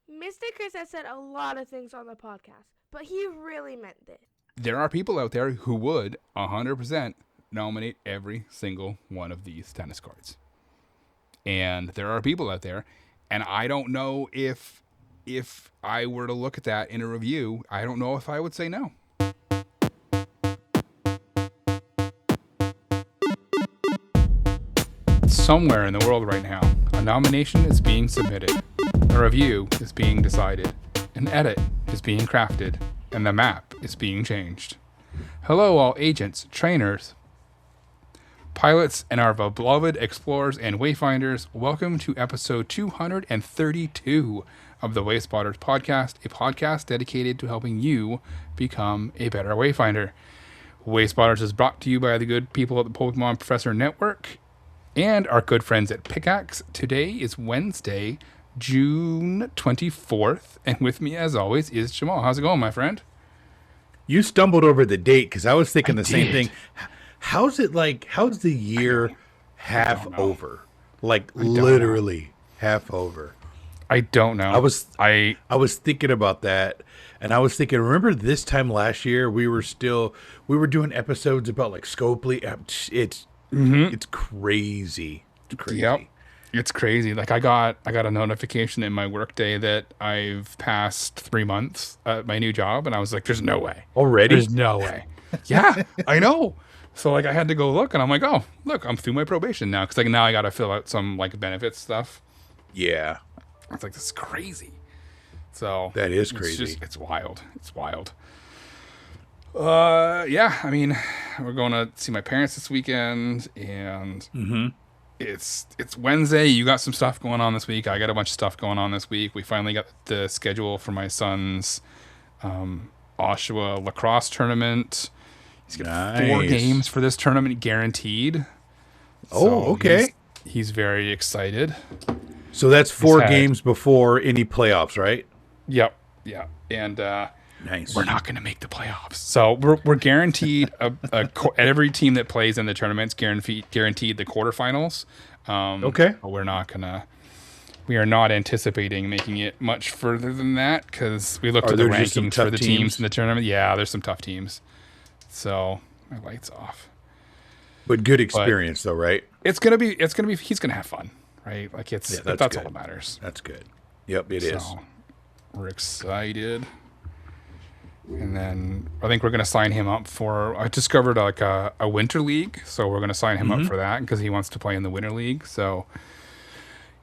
Mr. Chris has said a lot of things on the podcast, but he really meant this. There are people out there who would 100% nominate every single one of these tennis cards. And there are people out there, and I don't know if I were to look at that in a review, I don't know if I would say no. Somewhere in the world right now, a nomination is being submitted, a review is being decided, an edit is being crafted, and the map is being changed. Hello, all agents, trainers, pilots, and our beloved explorers and wayfinders. Welcome to episode 232 of the Wayspotters podcast, a podcast dedicated to helping you become a better wayfinder. Wayspotters is brought to you by the good people at the Pokemon Professor Network and our good friends at Pickaxe. Today is Wednesday, June 24th, and with me, as always, is Jamal. How's it going, my friend? You stumbled over the date because I was thinking the same thing. How's the year half over? Like literally half over. I don't know. I was thinking about that, and I was thinking, remember this time last year we were doing episodes about like Scopely. It's crazy. It's crazy. Yep. It's crazy. Like I got a notification in my workday that I've passed 3 months at my new job, and I was like, "There's no way already. There's no way." Yeah, I know. So like I had to go look, and I'm like, "Oh, look, I'm through my probation now." Because like now I got to fill out some like benefits stuff. Yeah, it's like this is crazy. So that is crazy. It's wild. It's wild. Yeah. I mean, we're going to see my parents this weekend, and it's Wednesday. You got some stuff going on this week. I got a bunch of stuff going on this week. We finally got the schedule for my son's Oshawa lacrosse tournament. He's got 4 games for this tournament guaranteed. Oh, okay. He's very excited. So that's 4 games before any playoffs, right? Yep. Yeah. And nice. We're not going to make the playoffs. So we're guaranteed every team that plays in the tournament's guaranteed the quarterfinals. Okay. But we are not anticipating making it much further than that because we looked at the rankings for the teams in the tournament. Yeah, there's some tough teams. So my light's off. But good experience though, right? It's gonna be he's gonna have fun, right? Like that's all that matters. That's good. Yep, it is. We're excited. And then I think we're going to sign him up for, I discovered like a winter league. So we're going to sign him up for that because he wants to play in the winter league. So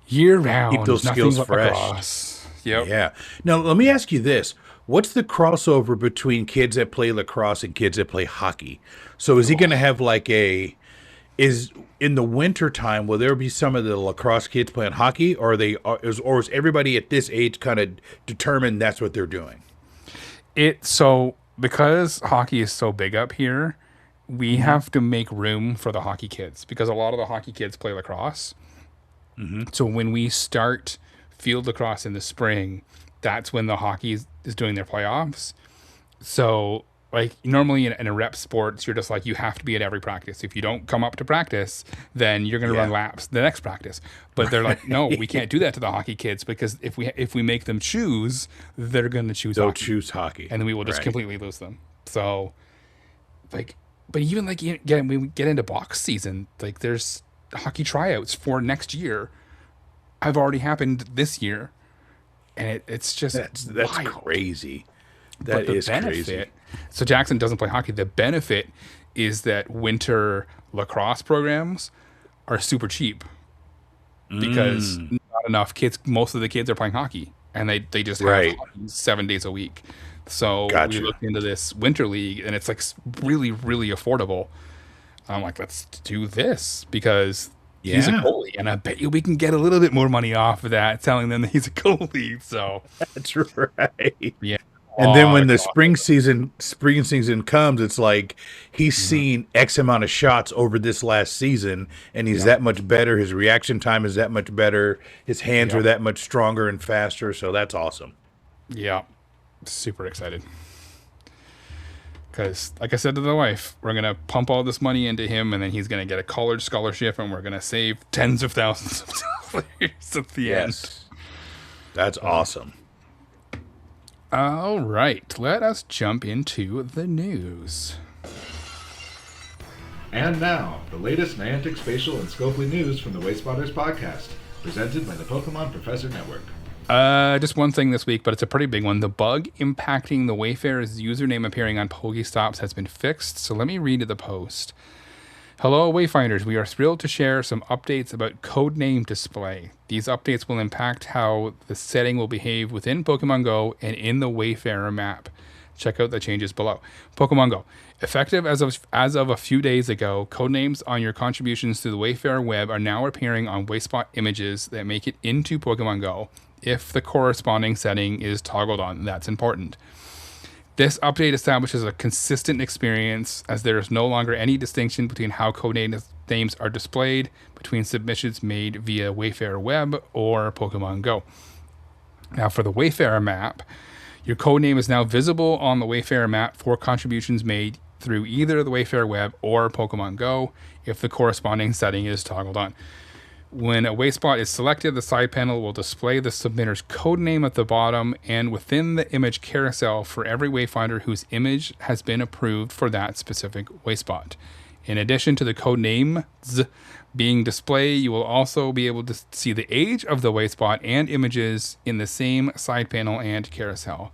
year round, keep those skills fresh. Lacrosse. Yep. Yeah. Now, let me ask you this. What's the crossover between kids that play lacrosse and kids that play hockey? So is he going to have like is in the winter time, will there be some of the lacrosse kids playing hockey, or is everybody at this age kind of determined that's what they're doing? So because hockey is so big up here, we have to make room for the hockey kids because a lot of the hockey kids play lacrosse. So when we start field lacrosse in the spring, that's when the hockey is doing their playoffs. So like normally in a rep sports, you're just like, you have to be at every practice. If you don't come up to practice, then you're going to run laps the next practice. But they're like, no, we can't do that to the hockey kids because if we make them choose, they're going to choose hockey. Choose hockey. And then we will just completely lose them. So like, but even like when we get into box season, like there's hockey tryouts for next year. Have already happened this year. And it's just, that's crazy. That is crazy. So Jackson doesn't play hockey. The benefit is that winter lacrosse programs are super cheap because not enough kids. Most of the kids are playing hockey, and they just have hockey 7 days a week. So we looked into this winter league, and it's like really, really affordable. I'm like, let's do this because he's a goalie, and I bet you we can get a little bit more money off of that telling them that he's a goalie. So that's right. Yeah. And then when the spring season comes, it's like he's seen X amount of shots over this last season, and he's that much better. His reaction time is that much better. His hands are that much stronger and faster. So that's awesome. Yeah, super excited. Because, like I said to the wife, we're going to pump all this money into him, and then he's going to get a college scholarship, and we're going to save tens of thousands of dollars at the end. That's awesome. All right, let us jump into the news. And now, the latest Niantic spatial and Scopely news from the Wayspotters podcast, presented by the Pokemon Professor Network. Just one thing this week, but it's a pretty big one. The bug impacting the Wayfarer's username appearing on PokéStops has been fixed, so let me read the post. Hello, Wayfinders. We are thrilled to share some updates about codename display. These updates will impact how the setting will behave within Pokemon GO and in the Wayfarer map. Check out the changes below. Pokemon GO. Effective as of a few days ago, codenames on your contributions to the Wayfarer web are now appearing on Wayspot images that make it into Pokemon GO if the corresponding setting is toggled on. That's important. This update establishes a consistent experience as there is no longer any distinction between how codename names are displayed between submissions made via Wayfarer web or Pokemon GO. Now for the Wayfarer map, your codename is now visible on the Wayfarer map for contributions made through either the Wayfarer web or Pokemon GO if the corresponding setting is toggled on. When a Wayspot is selected, the side panel will display the submitter's codename at the bottom and within the image carousel for every Wayfinder whose image has been approved for that specific Wayspot. In addition to the codenames being displayed, you will also be able to see the age of the Wayspot and images in the same side panel and carousel.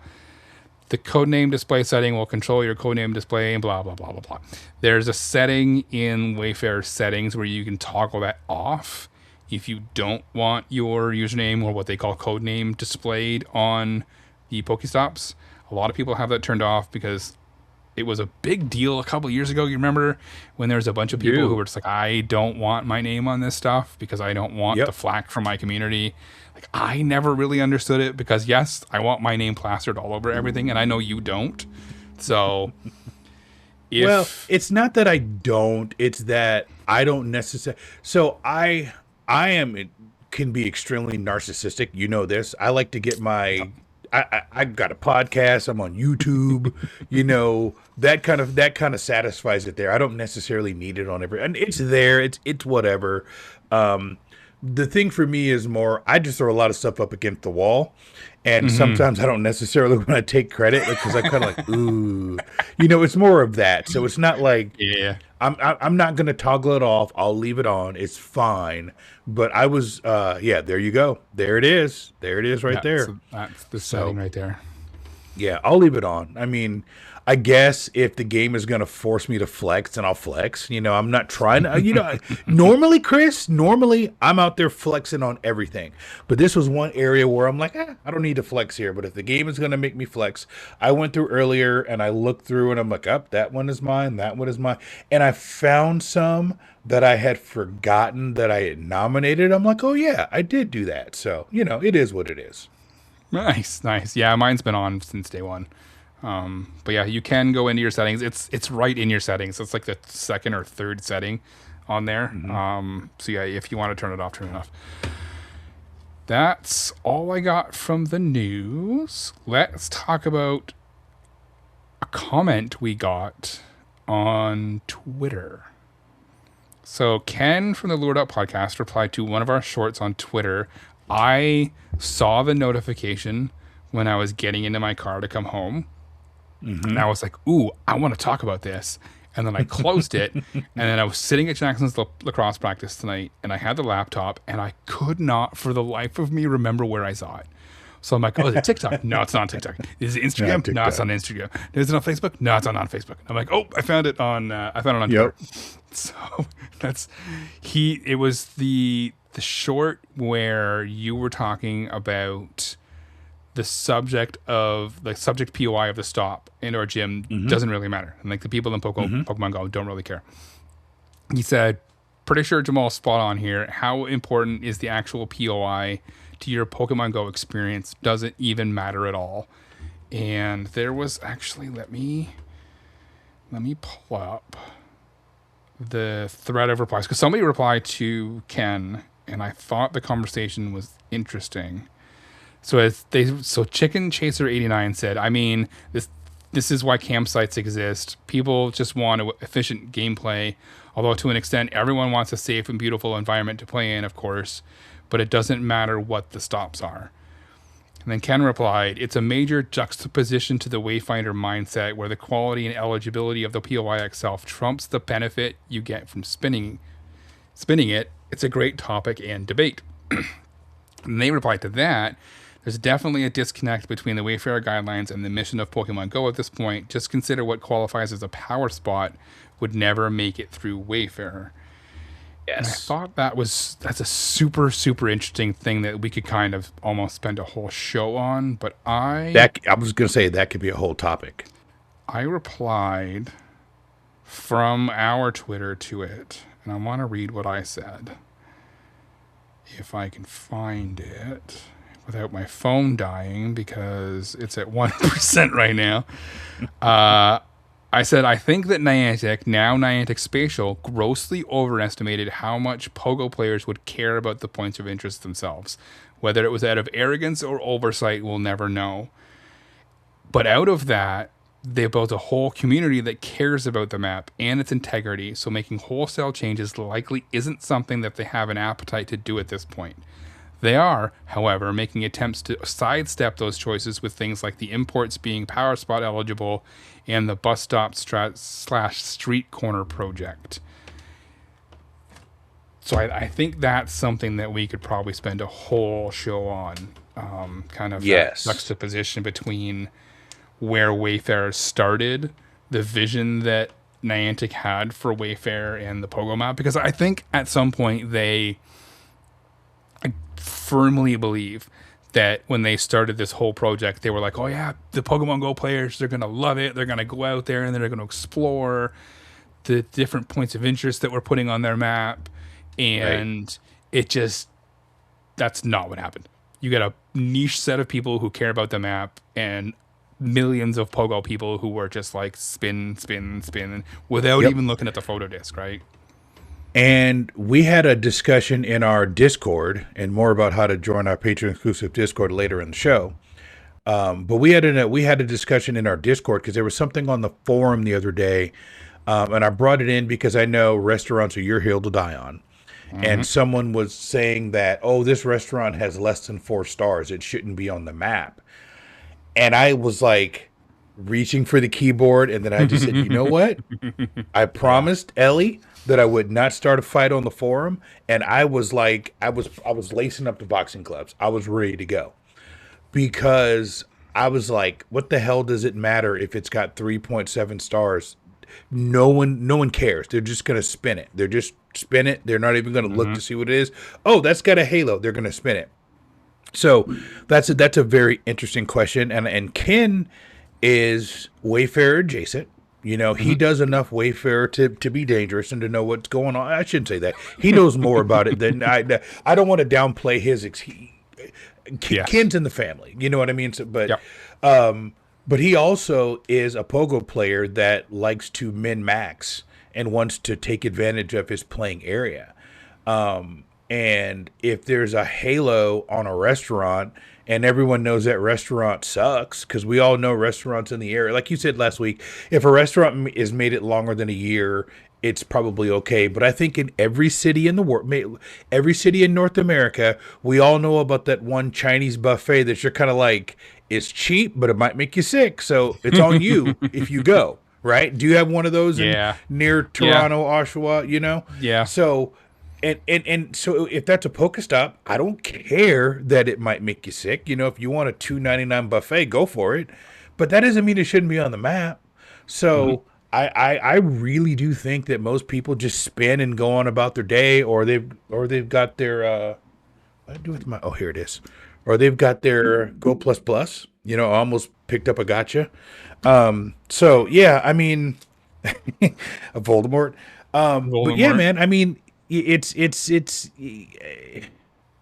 The codename display setting will control your codename display and blah, blah, blah, blah, blah. There's a setting in Wayfarer settings where you can toggle that off if you don't want your username or what they call codename displayed on the Pokestops. A lot of people have that turned off because it was a big deal a couple years ago. You remember when there was a bunch of people who were just like, I don't want my name on this stuff because I don't want the flack from my community. Like, I never really understood it because, yes, I want my name plastered all over everything, and I know you don't. So, well, it's not that I don't. It's that I don't necessarily. So I can be extremely narcissistic. You know this. I like to get my. I've got a podcast. I'm on YouTube. You know, that kind of satisfies it there. I don't necessarily need it on every. And it's there. It's whatever. The thing for me is more. I just throw a lot of stuff up against the wall, and sometimes I don't necessarily want to take credit because I kind of like, ooh, you know, it's more of that. So it's not like I'm not going to toggle it off. I'll leave it on. It's fine. But I was, there you go. There it is. There it is right there. So that's the setting right there. Yeah, I'll leave it on. I mean, I guess if the game is going to force me to flex, then I'll flex. You know, I'm not trying to, you know, normally I'm out there flexing on everything. But this was one area where I'm like, I don't need to flex here. But if the game is going to make me flex, I went through earlier and I looked through and I'm like, that one is mine. That one is mine. And I found some that I had forgotten that I had nominated. I'm like, oh yeah, I did do that. So, you know, it is what it is. Nice. Yeah, mine's been on since day one. But yeah, you can go into your settings. It's right in your settings. It's like the second or third setting on there. So yeah, if you want to turn it off, turn it off. That's all I got from the news. Let's talk about a comment we got on Twitter. So Ken from the Lured Up podcast replied to one of our shorts on Twitter. I saw the notification when I was getting into my car to come home. And I was like, ooh, I want to talk about this. And then I closed it. And then I was sitting at Jackson's lacrosse practice tonight, and I had the laptop, and I could not for the life of me remember where I saw it. So I'm like, oh, is it TikTok? No, it's not on TikTok. Is it Instagram? No, it's on Instagram. Is it on Facebook? No, it's not on Facebook. I'm like, oh, I found it on Twitter. So it was the short where you were talking about the subject POI of the stop and or gym doesn't really matter. And like the people in Pokemon GO don't really care. He said, pretty sure Jamal's spot on here. How important is the actual POI to your Pokemon GO experience? Doesn't even matter at all. And there was actually, let me pull up the thread of replies, because somebody replied to Ken, and I thought the conversation was interesting. So Chicken Chaser 89 said, I mean, this is why campsites exist. People just want efficient gameplay, although to an extent, everyone wants a safe and beautiful environment to play in, of course, but it doesn't matter what the stops are. And then Ken replied, it's a major juxtaposition to the Wayfinder mindset where the quality and eligibility of the POI itself trumps the benefit you get from spinning it. It's a great topic and debate. And they replied to that, there's definitely a disconnect between the Wayfarer guidelines and the mission of Pokemon Go at this point. Just consider what qualifies as a power spot would never make it through Wayfarer. Yes. And I thought that's a super, super interesting thing that we could kind of almost spend a whole show on. But I was going to say that could be a whole topic. I replied from our Twitter to it, and I want to read what I said. If I can find it without my phone dying, because it's at 1% right now. I said, I think that Niantic, now Niantic Spatial, grossly overestimated how much Pogo players would care about the points of interest themselves. Whether it was out of arrogance or oversight, we'll never know. But out of that, they built a whole community that cares about the map and its integrity, so making wholesale changes likely isn't something that they have an appetite to do at this point. They are, however, making attempts to sidestep those choices with things like the imports being power spot eligible and the bus stop slash street corner project. So I think that's something that we could probably spend a whole show on. Kind of Yes. that juxtaposition between where Wayfarer started, the vision that Niantic had for Wayfarer and the Pogo map. Because I think at some point I firmly believe that when they started this whole project, they were like, oh yeah, the Pokemon Go players, they're going to love it. They're going to go out there and they're going to explore the different points of interest that we're putting on their map. And that's not what happened. You got a niche set of people who care about the map and millions of Pogo people who were just like spin without even looking at the photo disc, right? And we had a discussion in our Discord, and more about how to join our Patreon exclusive Discord later in the show. But we had a discussion in our Discord because there was something on the forum the other day, and I brought it in because I know restaurants are your hill to die on. Mm-hmm. And someone was saying that, oh, this restaurant has less than 4 stars. It shouldn't be on the map. And I was like reaching for the keyboard, and then I just said, you know what? I promised Ellie that I would not start a fight on the forum, and I was like, I was lacing up the boxing gloves. I was ready to go because I was like, what the hell does it matter if it's got 3.7 stars? No one cares. They're just gonna spin it. They're just spin it. They're not even gonna look to see what it is. Oh, that's got a halo. They're gonna spin it. So that's a very interesting question, and Ken is Wayfarer adjacent. You know, he does enough Wayfarer to be dangerous and to know what's going on. I shouldn't say that. He knows more about it than I don't want to downplay his. Ken's in the family. You know what I mean? So, but he also is a Pogo player that likes to min-max and wants to take advantage of his playing area. And if there's a halo on a restaurant and everyone knows that restaurant sucks, because we all know restaurants in the area, like you said last week, if a restaurant is made it longer than a year, it's probably okay. But I think in every city in the world, every city in North America, we all know about that one Chinese buffet that you're kind of like, it's cheap, but it might make you sick. So it's on you if you go, right? Do you have one of those near Toronto, Oshawa, you know? Yeah. So... And so if that's a PokéStop, I don't care that it might make you sick. You know, if you want a $2.99 buffet, go for it. But that doesn't mean it shouldn't be on the map. So I really do think that most people just spin and go on about their day, or they've got their what do I do with my here it is, or they've got their Go Plus Plus. You know, I almost picked up a gotcha. So yeah, I mean, a Voldemort. But yeah, man, I mean. It's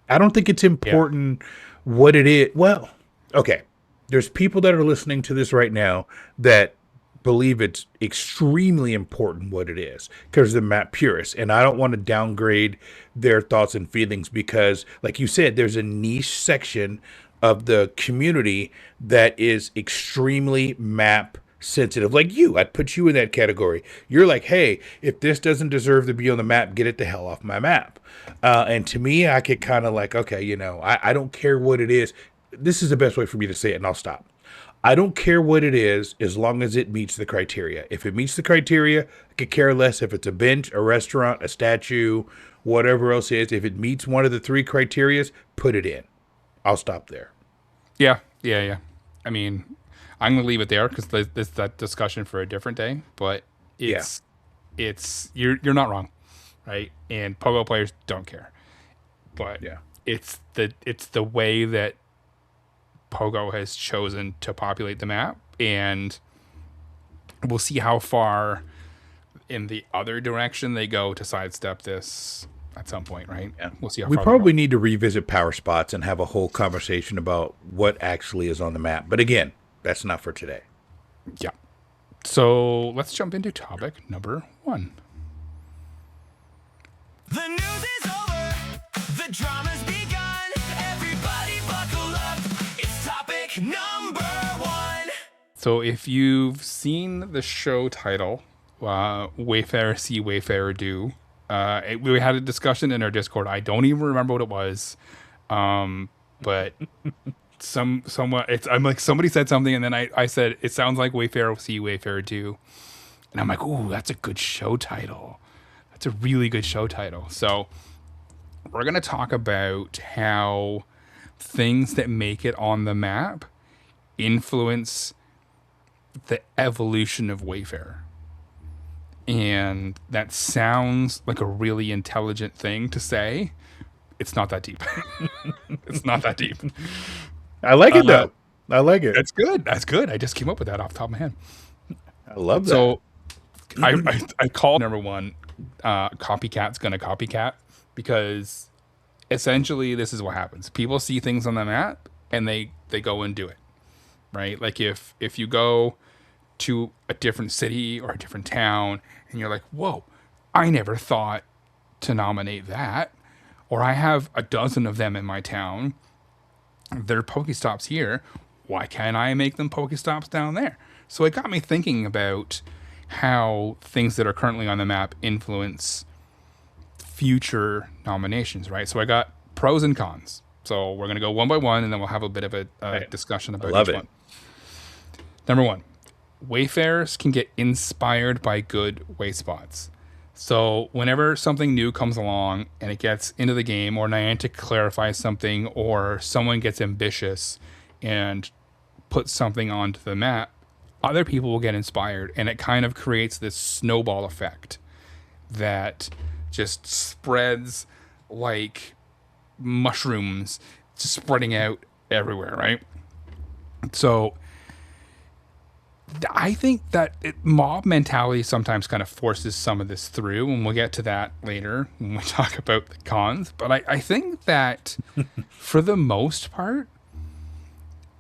I don't think it's important what it is. Well, okay. There's people that are listening to this right now that believe it's extremely important what it is because they're map purists, and I don't want to downgrade their thoughts and feelings because, like you said, there's a niche section of the community that is extremely map sensitive, like you. I'd put you in that category. You're like, hey, if this doesn't deserve to be on the map, get it the hell off my map. And to me, I could kind of like, okay, you know, I don't care what it is. this is the best way for me to say it, and I'll stop. I don't care what it is as long as it meets the criteria. If it meets the criteria, I could care less if it's a bench, a restaurant, a statue, whatever else it is. If it meets one of the three criterias, put it in. I'll stop there. Yeah. I mean, I'm going to leave it there because there's that discussion for a different day, but it's you're not wrong, right? And Pogo players don't care. But it's the way that Pogo has chosen to populate the map, and we'll see how far in the other direction they go to sidestep this at some point, right? Yeah. We'll see how We far probably need to revisit power spots and have a whole conversation about what actually is on the map. But again, that's not for today. Yeah. So let's jump into topic number 1. The news is over. The drama's begun. Everybody buckle up. It's topic number 1. So if you've seen the show title, Wayfarer See, Wayfarer Do, we had a discussion in our Discord. I don't even remember what it was, but I'm like, somebody said something, and then I said it sounds like Wayfarer See, Wayfarer Do, and I'm like, ooh, that's a good show title. That's a really good show title. So we're gonna talk about how things that make it on the map influence the evolution of Wayfarer. And that sounds like a really intelligent thing to say. It's not that deep. It's not that deep. I like it, though. I like it. That's good. That's good. I just came up with that off the top of my head. I love that. So I call number 1, copycat's gonna copycat, because essentially this is what happens. People see things on the map and they go and do it, right? Like if you go to a different city or a different town and you're like, whoa, I never thought to nominate that, or I have a dozen of them in my town, they're PokéStops here, why can't I make them PokéStops down there? So it got me thinking about how things that are currently on the map influence future nominations, right? So I got pros and cons. So we're going to go one by one, and then we'll have a bit of a discussion about each one. Number 1, Wayfarers can get inspired by good Wayspots. So whenever something new comes along and it gets into the game, or Niantic clarifies something, or someone gets ambitious and puts something onto the map, other people will get inspired, and it kind of creates this snowball effect that just spreads like mushrooms, just spreading out everywhere, right? So I think that mob mentality sometimes kind of forces some of this through, and we'll get to that later when we talk about the cons. But I think that for the most part,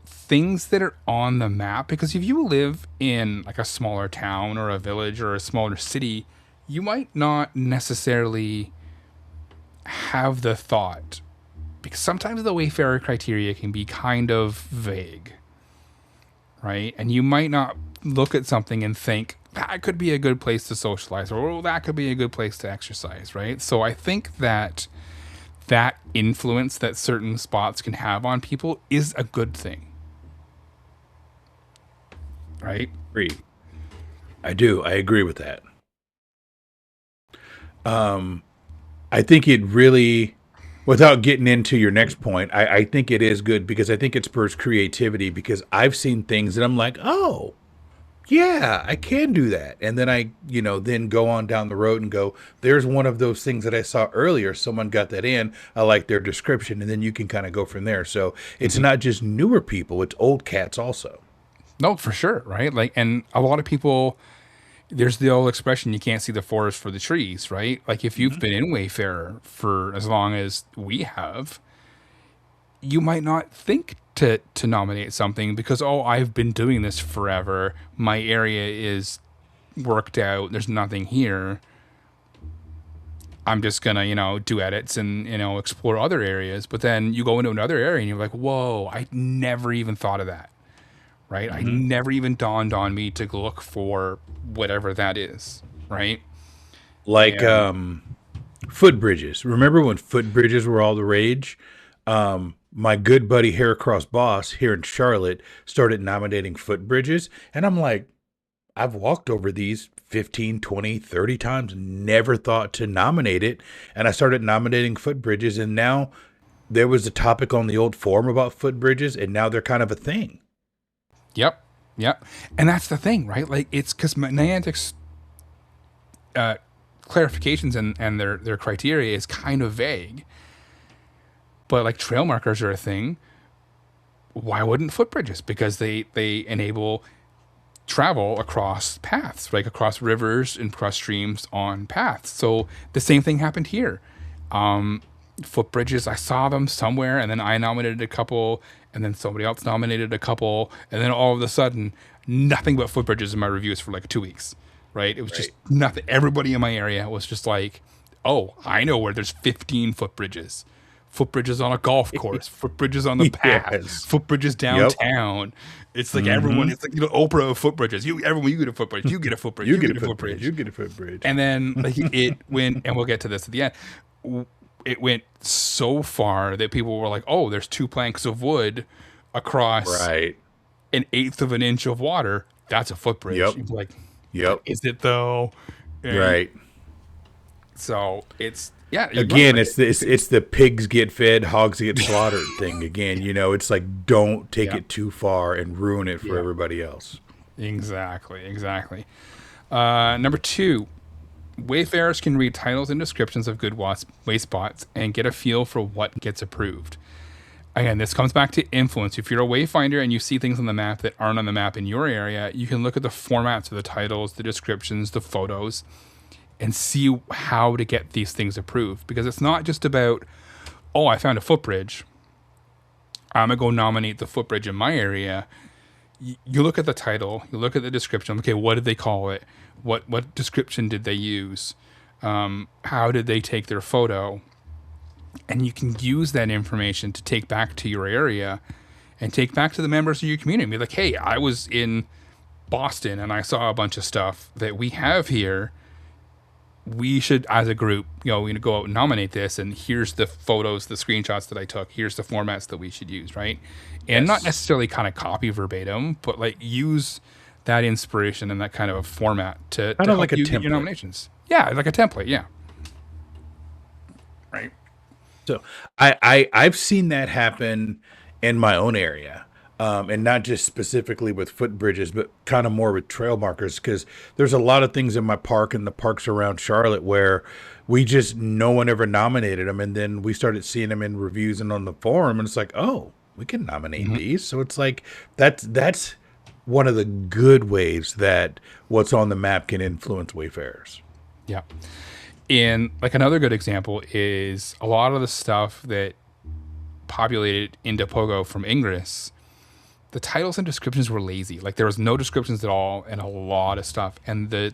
things that are on the map, because if you live in like a smaller town or a village or a smaller city, you might not necessarily have the thought, because sometimes the Wayfarer criteria can be kind of vague, right? And you might not look at something and think that could be a good place to socialize, or oh, that could be a good place to exercise, right? So I think that influence that certain spots can have on people is a good thing, right? I do. I agree with that. I think it really, without getting into your next point, I think it is good, because I think it spurs creativity, because I've seen things that I'm like, oh, yeah, I can do that. And then I, then go on down the road and go, there's one of those things that I saw earlier. Someone got that in. I like their description. And then you can kind of go from there. So it's not just newer people, it's old cats also. No, for sure, right? Like, and a lot of people, there's the old expression, you can't see the forest for the trees, right? Like if you've been in Wayfarer for as long as we have, you might not think to nominate something because, oh, I've been doing this forever. My area is worked out. There's nothing here. I'm just going to, do edits and, explore other areas. But then you go into another area and you're like, whoa, I never even thought of that. Right? I never even dawned on me to look for whatever that is. Right? Like footbridges. Remember when footbridges were all the rage? my good buddy Haircross Boss here in Charlotte started nominating footbridges. And I'm like, I've walked over these 15, 20, 30 times, never thought to nominate it. And I started nominating footbridges. And now there was a topic on the old forum about footbridges, and now they're kind of a thing. Yep. And that's the thing, right? Like, it's because Niantic's clarifications and their criteria is kind of vague. But like trail markers are a thing. Why wouldn't footbridges? Because they enable travel across paths, like across rivers and across streams on paths. So the same thing happened here. Footbridges, I saw them somewhere, and then I nominated a couple, and then somebody else nominated a couple, and then all of a sudden, nothing but footbridges in my reviews for like 2 weeks, right? It was just nothing. Everybody in my area was just like, oh, I know where there's 15 footbridges. Footbridges on a golf course, footbridges on the path, footbridges downtown. It's like everyone, it's like, Oprah of footbridges. Everyone, you get a footbridge, you get a footbridge, you get a footbridge, you get a footbridge. And then like it went, and we'll get to this at the end. It went so far that people were like, oh, there's 2 planks of wood across an eighth of an inch of water. That's a footbridge. You're like, is it though? And so it's, again, it's the pigs get fed, hogs get slaughtered thing again. It's like, don't take it too far and ruin it for everybody else. Exactly. Number 2, Wayfarers can read titles and descriptions of good wayspots and get a feel for what gets approved. Again, this comes back to influence. If you're a wayfinder and you see things on the map that aren't on the map in your area, you can look at the formats of the titles, the descriptions, the photos, and see how to get these things approved. Because it's not just about, oh, I found a footbridge, I'm going to go nominate the footbridge in my area. You look at the title, you look at the description. Okay, what did they call it? What description did they use? How did they take their photo? And you can use that information to take back to your area and take back to the members of your community. Be like, hey, I was in Boston and I saw a bunch of stuff that we have here. We should, as a group, we're gonna go out and nominate this, and here's the photos, the screenshots that I took. Here's the formats that we should use, right? And not necessarily kind of copy verbatim, but like use that inspiration and that kind of a format to help like you get your nominations. Yeah, like a template. Yeah. Right. So I've seen that happen in my own area. And not just specifically with footbridges, but kind of more with trail markers, because there's a lot of things in my park and the parks around Charlotte where no one ever nominated them. And then we started seeing them in reviews and on the forum, and it's like, oh, we can nominate these. So it's like, that's one of the good ways that what's on the map can influence wayfarers. Yeah. And like another good example is a lot of the stuff that populated into Pogo from Ingress. The titles and descriptions were lazy. Like there was no descriptions at all and a lot of stuff. And the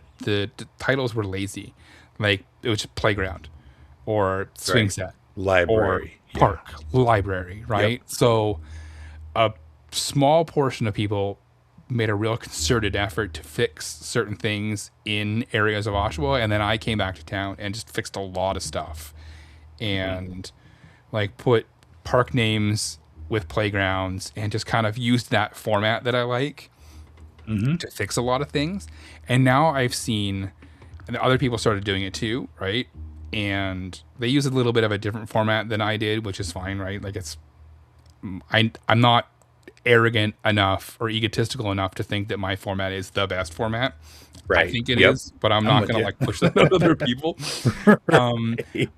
titles were lazy. Like it was just playground or swing set. Library. Or park. Library, right? Yep. So a small portion of people made a real concerted effort to fix certain things in areas of Oshawa. And then I came back to town and just fixed a lot of stuff. And like put park names with playgrounds and just kind of used that format that I like to fix a lot of things. And now I've seen, and other people started doing it too, right? And they use a little bit of a different format than I did, which is fine, right? Like I'm not arrogant enough or egotistical enough to think that my format is the best format. Right. I think it is, but I'm not going to like push that on other people.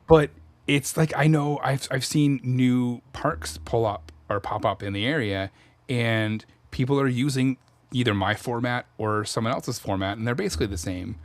But it's like, I know I've seen new parks pull up or pop up in the area, and people are using either my format or someone else's format, and they're basically the same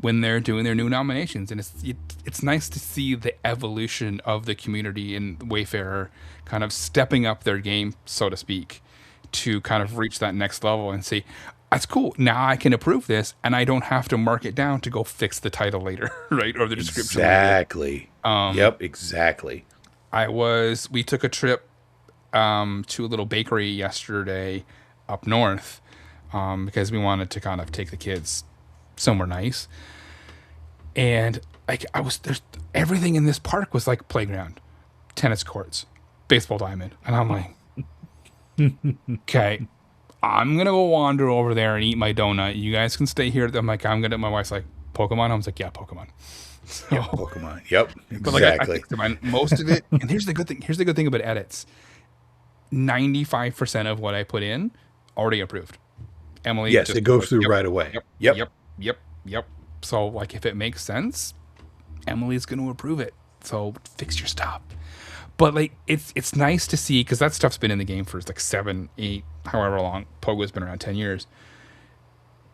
when they're doing their new nominations. And it's nice to see the evolution of the community in Wayfarer kind of stepping up their game, so to speak, to kind of reach that next level and say, that's cool. Now I can approve this, and I don't have to mark it down to go fix the title later, right? Or the description. Exactly. Yep, exactly. We took a trip to a little bakery yesterday up north because we wanted to kind of take the kids somewhere nice. And like there's everything in this park was like playground, tennis courts, baseball diamond. And I'm like, okay, I'm going to go wander over there and eat my donut. You guys can stay here. I'm like, my wife's like, Pokemon? I was like, yeah, Pokemon. So, Yeah, Pokemon. Yep, but like, exactly. most of it, and here's the good thing about edits. 95% of what I put in already approved. Emily, Yes, just it goes goes, through yep, right away. Yep. So like, if it makes sense, Emily's going to approve it. So fix your stuff. But like, it's nice to see, because that stuff's been in the game for like 7, 8, however long. Pogo's been around 10 years.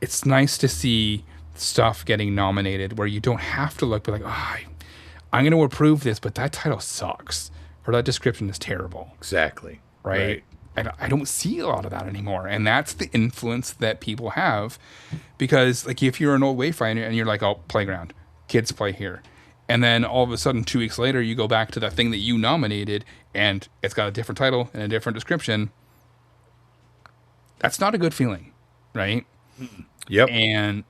It's nice to see stuff getting nominated where you don't have to look, be like, I'm going to approve this, but that title sucks, or that description is terrible. Exactly. Right? And I don't see a lot of that anymore. And that's the influence that people have, because like, if you're an old Wayfinder and you're like, oh, playground, kids play here. And then all of a sudden, 2 weeks later, you go back to that thing that you nominated and it's got a different title and a different description. That's not a good feeling, right? Yep. And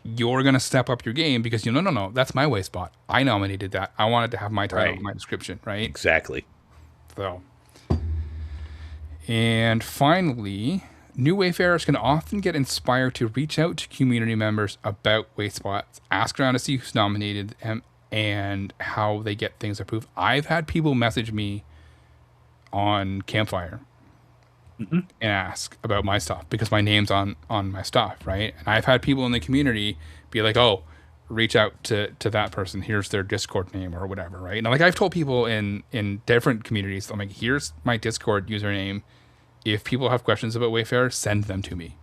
you're going to step up your game because no, that's my Wayspot. I nominated that. I wanted to have my title, my description, right? Exactly. So, and finally, new Wayfarers can often get inspired to reach out to community members about Wayspots, ask around to see who's nominated them and how they get things approved. I've had people message me on Campfire and ask about my stuff because my name's on my stuff, right? And I've had people in the community be like, oh, reach out to that person. Here's their Discord name or whatever, right? And like, I've told people in different communities, I'm like, here's my Discord username. If people have questions about Wayfarer, send them to me.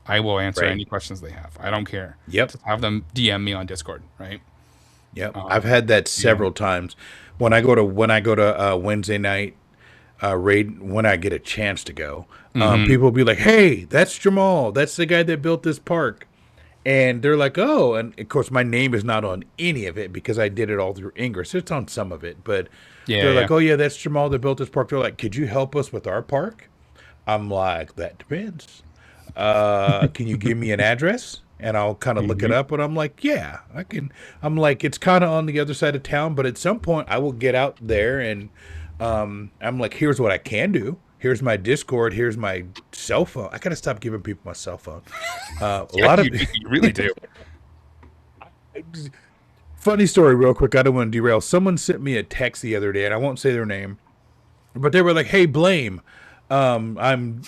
I will answer any questions they have. I don't care. Yep. Just have them DM me on Discord, right? Yep. I've had that several times. When I go to Wednesday night raid, when I get a chance to go, people will be like, "Hey, that's Jamal. That's the guy that built this park." And they're like, "Oh," and of course my name is not on any of it because I did it all through Ingress. It's on some of it, but they're like, "Oh yeah, that's Jamal that built this park." They're like, "Could you help us with our park?" I'm like, "That depends. Can you give me an address?" And I'll kind of look it up, and I'm like, "Yeah, I can." I'm like, "It's kind of on the other side of town, but at some point I will get out there." And I'm like, "Here's what I can do. Here's my Discord. Here's my cell phone." I gotta stop giving people my cell phone. A lot of you really do. Funny story, real quick. I don't want to derail. Someone sent me a text the other day, and I won't say their name, but they were like, "Hey, Blame. I'm,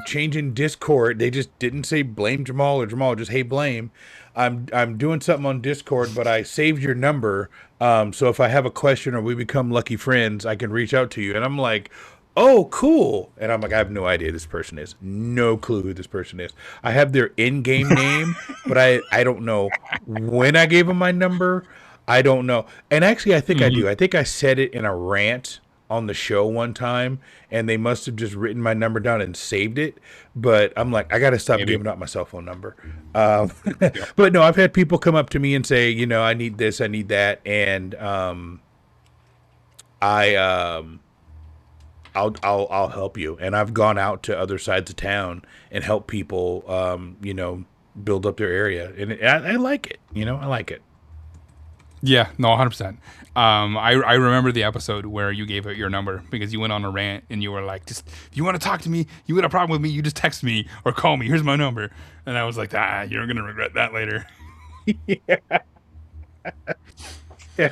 changing Discord." They just didn't say Blame Jamal or Jamal, just "Hey, Blame. I'm doing something on Discord, but I saved your number. So if I have a question or we become lucky friends, I can reach out to you." And I'm like, "Oh, cool." And I'm like, I have no idea who this person is. No clue who this person is. I have their in-game name, but I don't know when I gave them my number. I don't know. And actually, I think I do. I think I said it in a rant on the show one time, and they must have just written my number down and saved it. But I'm like, I got to stop giving out my cell phone number. But no, I've had people come up to me and say, "I need this, I need that," and I'll help you. And I've gone out to other sides of town and help people, build up their area, and I like it. I like it. Yeah, no, 100%. I remember the episode where you gave out your number because you went on a rant and you were like, "Just if you want to talk to me, you got a problem with me, you just text me or call me. Here's my number." And I was like, you're gonna regret that later. Yeah,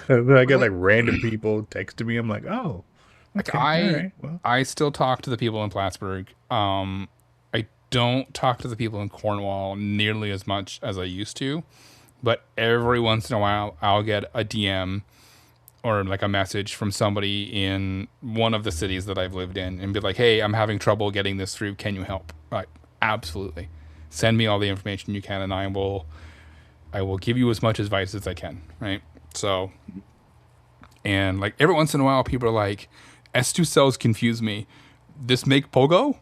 I got like random people texting me. I'm like, "Oh, okay, all right, well." I still talk to the people in Plattsburgh. I don't talk to the people in Cornwall nearly as much as I used to. But every once in a while, I'll get a DM or like a message from somebody in one of the cities that I've lived in and be like, "Hey, I'm having trouble getting this through. Can you help?" Like, absolutely. Send me all the information you can, and I will give you as much advice as I can. Right. So, and like every once in a while, people are like, "S2 cells confuse me. This make Pogo?"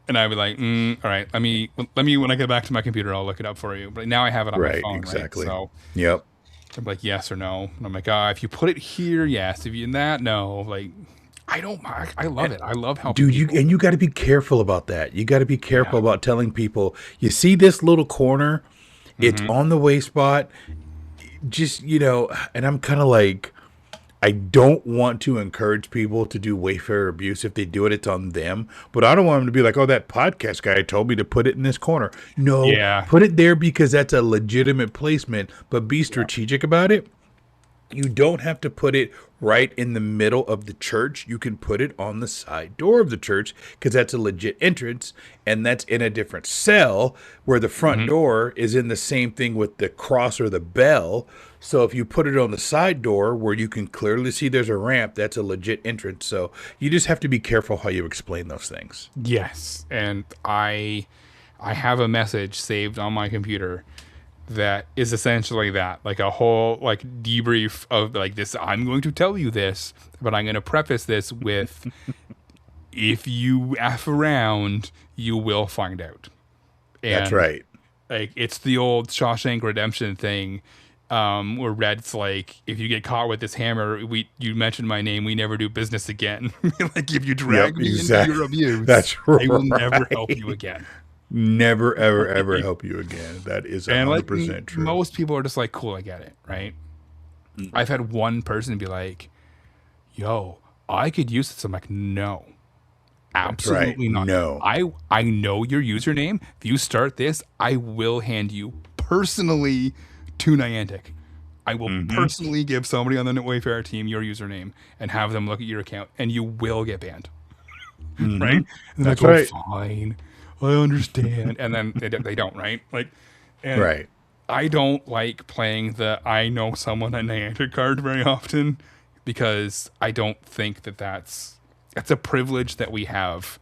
And I'd be like, "All right, let me when I get back to my computer, I'll look it up for you." But now I have it on my phone, exactly. Right? So, yep. I'm like, yes or no. And I'm like, if you put it here, yes. If you in that, no. Like, I don't. I love it. I love helping people. You got to be careful about that. You got to be careful about telling people, "You see this little corner? It's on the Wayspot." Just and I'm kind of like, I don't want to encourage people to do Wayfarer abuse. If they do it, it's on them. But I don't want them to be like, oh, that podcast guy told me to put it in this corner. No, Yeah. put it there because that's a legitimate placement, but be strategic about it. You don't have to put it right in the middle of the church. You can put it on the side door of the church because that's a legit entrance, and that's in a different cell where the front door is in the same thing with the cross or the bell. So if you put it on the side door where you can clearly see there's a ramp, that's a legit entrance. So you just have to be careful how you explain those things. Yes, and I have a message saved on my computer that is essentially that, like a whole like debrief of like this. I'm going to tell you this, but I'm going to preface this with, if you F around, you will find out. And, That's right. Like, it's the old Shawshank Redemption thing, where Red's like, if you get caught with this hammer, you mentioned my name, we never do business again. Like, if you drag me into your abuse, That's I will right. never help you again. Never, ever, ever help you again. That is 100% true. Most people are just like, cool, I get it, right? I've had one person be like, yo, I could use this. I'm like, no, absolutely not. No. I know your username. If you start this, I will hand you personally to Niantic. I will personally give somebody on the Wayfarer team your username and have them look at your account, and you will get banned. Right? And That's I go, right. fine, I understand. And then they don't, right? Like, and Right. I don't like playing the I know someone at Niantic card very often, because I don't think that's a privilege that we have,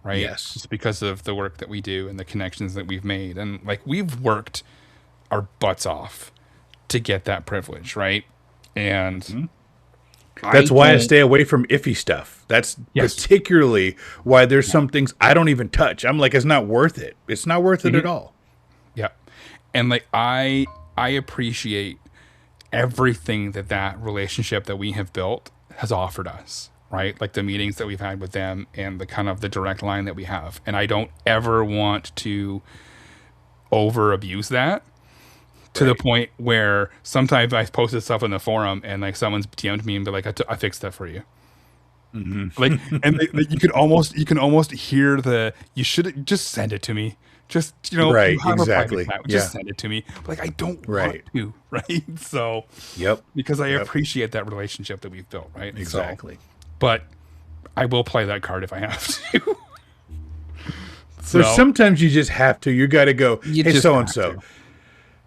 right? Yes. Just because of the work that we do and the connections that we've made. And like, we've worked our butts off to get that privilege, right? And That's why I don't- stay away from iffy stuff. That's Yes. particularly why there's some things I don't even touch. I'm like, it's not worth it. It's not worth it at all. Yeah. And like, I appreciate everything that relationship that we have built has offered us, right? Like the meetings that we've had with them and the kind of the direct line that we have. And I don't ever want to over abuse that to the point where sometimes I posted stuff in the forum and like someone's DM'd me and be like, I fixed that for you. Like, and you can almost hear you should just send it to me. Just, Right, you have a private exactly. chat, just send it to me. But, like, I don't Right. want to, right? So, Yep. because I Yep. appreciate that relationship that we've built, right? So, Exactly. but I will play that card if I have to. So sometimes you just have to. You got to go, You hey, just so and have so, to.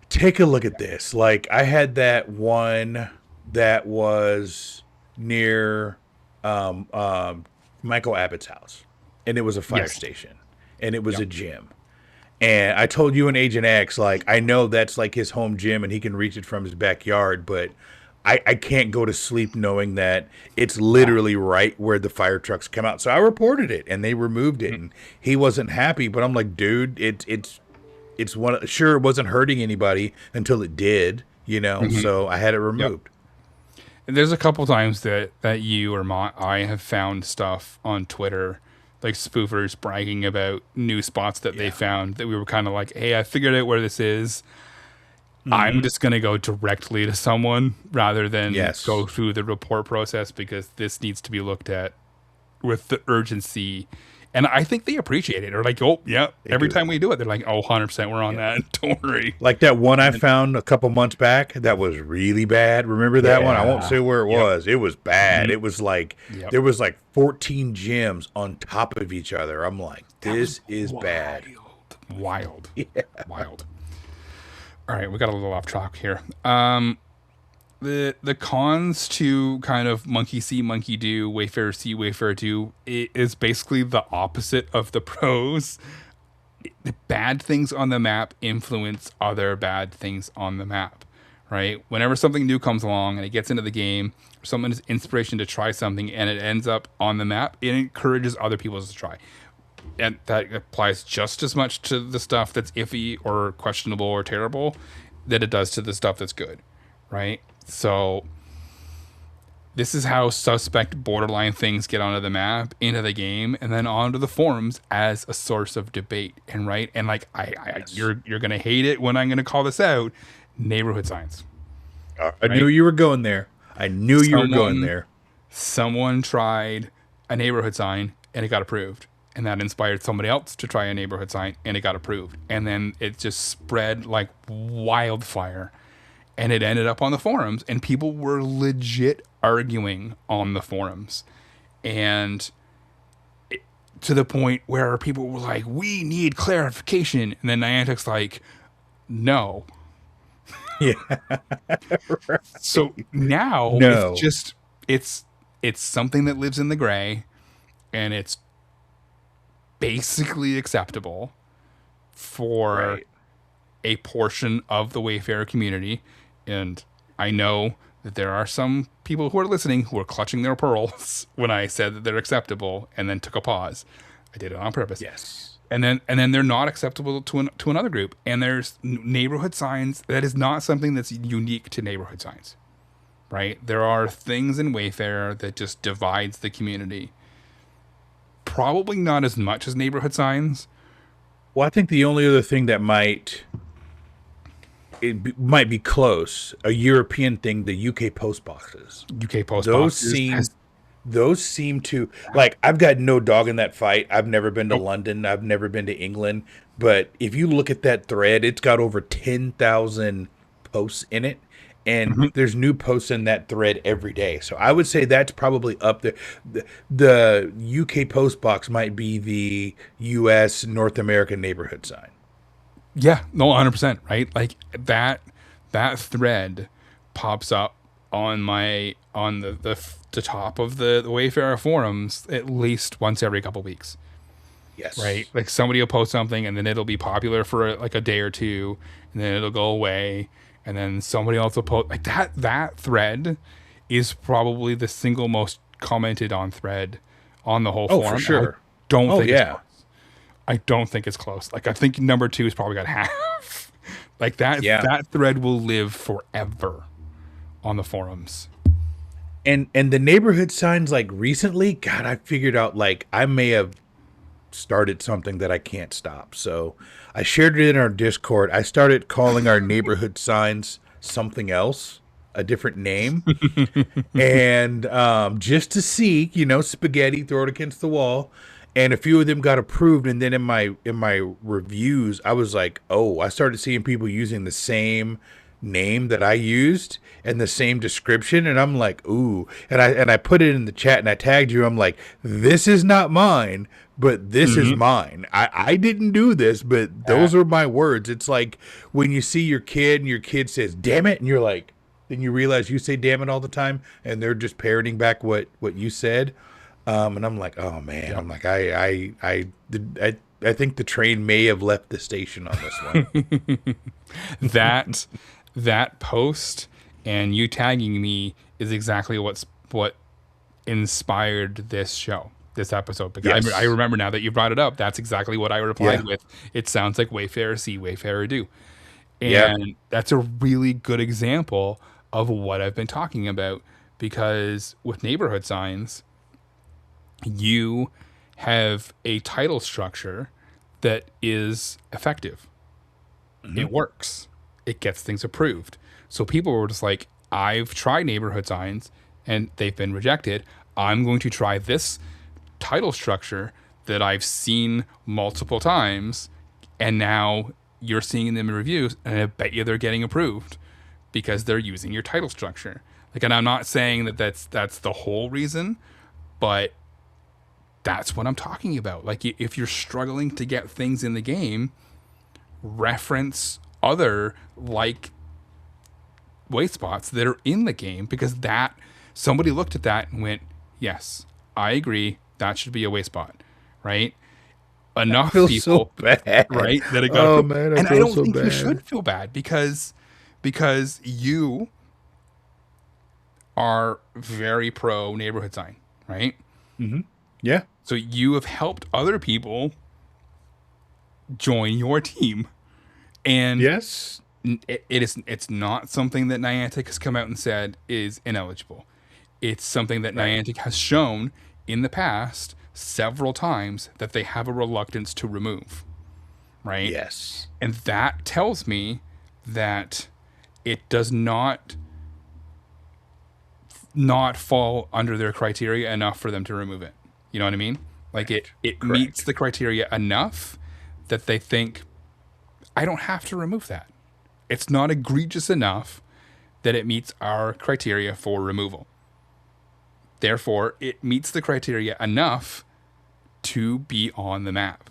take a look at this. Like, I had that one that was near Michael Abbott's house, and it was a fire Yes. station, and it was a gym. And I told you and Agent X, like, I know that's like his home gym and he can reach it from his backyard, but I can't go to sleep knowing that it's literally right where the fire trucks come out. So I reported it and they removed it, and he wasn't happy, but I'm like, dude, it's one, sure, it wasn't hurting anybody until it did, so I had it removed. And there's a couple times that you or I have found stuff on Twitter, like spoofers bragging about new spots that they found, that we were kind of like, hey, I figured out where this is. I'm just going to go directly to someone rather than go through the report process, because this needs to be looked at with the urgency. And I think they appreciate it. Or like, oh, yeah, every time we do it, they're like, oh, 100% we're on that. Don't worry. Like that one I found a couple months back that was really bad. Remember that one? I won't say where it was. It was bad. It was like, there was like 14 gyms on top of each other. I'm like, this is bad. Wild. Wild. All right, we got a little off track here. The cons to kind of monkey see, monkey do, Wayfarer see, Wayfarer do, it is basically the opposite of the pros. The bad things on the map influence other bad things on the map, right? Whenever something new comes along and it gets into the game, someone's inspiration to try something and it ends up on the map, it encourages other people to try. And that applies just as much to the stuff that's iffy or questionable or terrible that it does to the stuff that's good, right? So this is how suspect borderline things get onto the map, into the game, and then onto the forums as a source of debate. And right, and like you're gonna hate it when I'm gonna call this out. Neighborhood signs. I knew you were going there. I knew you were going Someone- there. Someone tried a neighborhood sign and it got approved. And that inspired somebody else to try a neighborhood sign and it got approved. And then it just spread like wildfire. And it ended up on the forums and people were legit arguing on the forums. And to the point where people were like, we need clarification. And then Niantic's like, no. Yeah. So now No. it's just, it's something that lives in the gray and it's basically acceptable for Right. a portion of the Wayfarer community. And I know that there are some people who are listening who are clutching their pearls when I said that they're acceptable and then took a pause. I did it on purpose. Yes. And then they're not acceptable to another group. And there's neighborhood signs. That is not something that's unique to neighborhood signs, right? There are things in Wayfarer that just divides the community. Probably not as much as neighborhood signs. Well, I think the only other thing that might be close, a European thing, the UK post boxes. UK post Those boxes. seem to, like, I've got no dog in that fight. I've never been to London. I've never been to England. But if you look at that thread, it's got over 10,000 posts in it. And there's new posts in that thread every day. So I would say that's probably up there. The UK post box might be the US North American neighborhood sign. Yeah, no, 100%, right? Like that thread pops up on the top of the Wayfarer forums at least once every couple weeks, Yes. right? Like somebody will post something and then it'll be popular for like a day or two and then it'll go away and then somebody else will post like that thread is probably the single most commented on thread on the whole Oh, forum. for sure. I don't Oh, think yeah. it's close. I don't think it's close. Like I think number 2 has probably got half. Like that that thread will live forever on the forums. And the neighborhood signs, like, recently, God, I figured out, like, I may have started something that I can't stop. So I shared it in our Discord. I started calling our neighborhood signs something else, a different name. And just to see, spaghetti, throw it against the wall. And a few of them got approved. And then in my reviews, I was like, oh, I started seeing people using the same name that I used and the same description, and I'm like, ooh. And I put it in the chat and I tagged you. I'm like, this is not mine, but this is mine. I didn't do this, but those are my words. It's like when you see your kid and your kid says, damn it, and you're like, then you realize you say damn it all the time and they're just parroting back what you said. And I'm like, oh man. I'm like, I think the train may have left the station on this one. that post and you tagging me is exactly what inspired this episode. Because Yes. I remember now that you brought it up. That's exactly what I replied with. It sounds like Wayfarer See, Wayfarer Do. And that's a really good example of what I've been talking about, because with neighborhood signs, you have a title structure that is effective. It works. It gets things approved. So people were just like, I've tried neighborhood signs and they've been rejected. I'm going to try this title structure that I've seen multiple times, and now you're seeing them in reviews, and I bet you they're getting approved because they're using your title structure. Like, and I'm not saying that that's the whole reason, but that's what I'm talking about. Like, if you're struggling to get things in the game, reference other like Wayspots that are in the game, because that somebody looked at that and went, yes, I agree, that should be a Wayspot, right? Enough I feel people, so bad. right? That it got Oh approved. man, And I feel don't so think bad. you should feel bad because you are very pro neighborhood sign, right? Yeah. So you have helped other people join your team, and Yes. it's not something that Niantic has come out and said is ineligible. It's something that Niantic has shown in the past several times that they have a reluctance to remove, right? Yes. And that tells me that it does not not fall under their criteria enough for them to remove it. You know what I mean? Like it meets the criteria enough that they think, I don't have to remove that. It's not egregious enough that it meets our criteria for removal. Therefore, it meets the criteria enough to be on the map.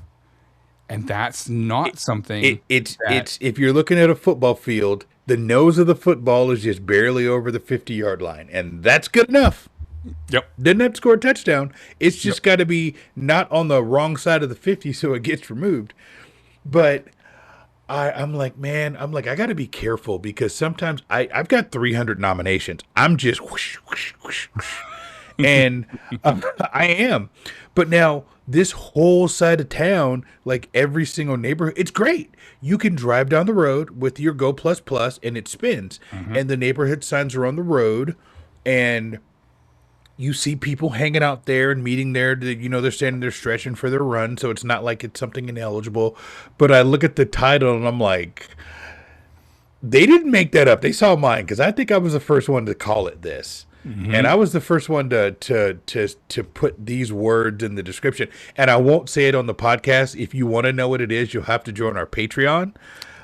And that's not something it's if you're looking at a football field, the nose of the football is just barely over the 50-yard line, and that's good enough. Yep. Didn't have to score a touchdown. It's just got to be not on the wrong side of the 50 so it gets removed. But I'm like, I got to be careful because sometimes I've got 300 nominations. I'm just whoosh, whoosh, whoosh, whoosh. And I am. But now this whole side of town, like every single neighborhood, it's great. You can drive down the road with your Go Plus Plus and it spins. And the neighborhood signs are on the road and you see people hanging out there and meeting there. They're standing there stretching for their run. So it's not like it's something ineligible. But I look at the title and I'm like, they didn't make that up. They saw mine because I think I was the first one to call it this. And I was the first one to put these words in the description. And I won't say it on the podcast. If you want to know what it is, you'll have to join our Patreon.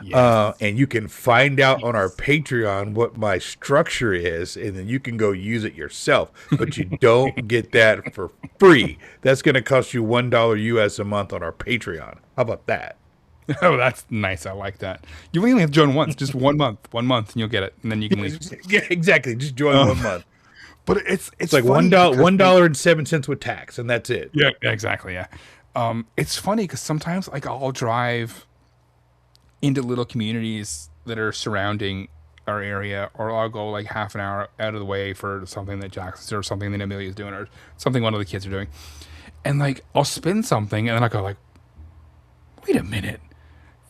Yes. And you can find out on our Patreon what my structure is, and then you can go use it yourself. But you don't get that for free. That's going to cost you $1 US a month on our Patreon. How about that? Oh, that's nice. I like that. You only have to join once, just 1 month, and you'll get it, and then you can leave. Yeah, exactly. Just join 1 month. But it's like $1.07 with tax, and that's it. Yeah, exactly. Yeah. It's funny because sometimes like I'll drive into little communities that are surrounding our area, or I'll go like half an hour out of the way for something that Jackson's or something that Amelia's doing, or something one of the kids are doing, and like I'll spin something, and then I go like, wait a minute,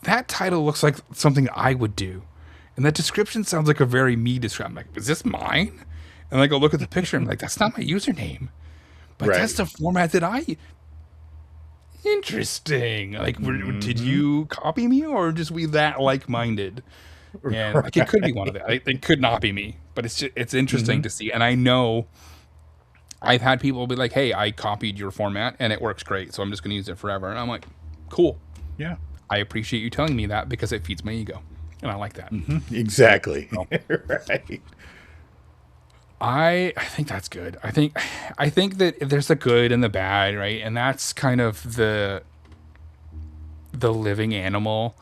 that title looks like something I would do, and that description sounds like a very me description. I'm like, is this mine? And I go look at the picture, and I'm like, that's not my username, but that's the format that I. Interesting. Like, did you copy me, or just we that like-minded? And like, it could be one of them. It could not be me, but it's interesting to see. And I know I've had people be like, "Hey, I copied your format, and it works great, so I'm just going to use it forever." And I'm like, "Cool, yeah, I appreciate you telling me that because it feeds my ego, and I like that." Exactly. So, right. I think that's good. I think that there's the good and the bad, right? And that's kind of the living animal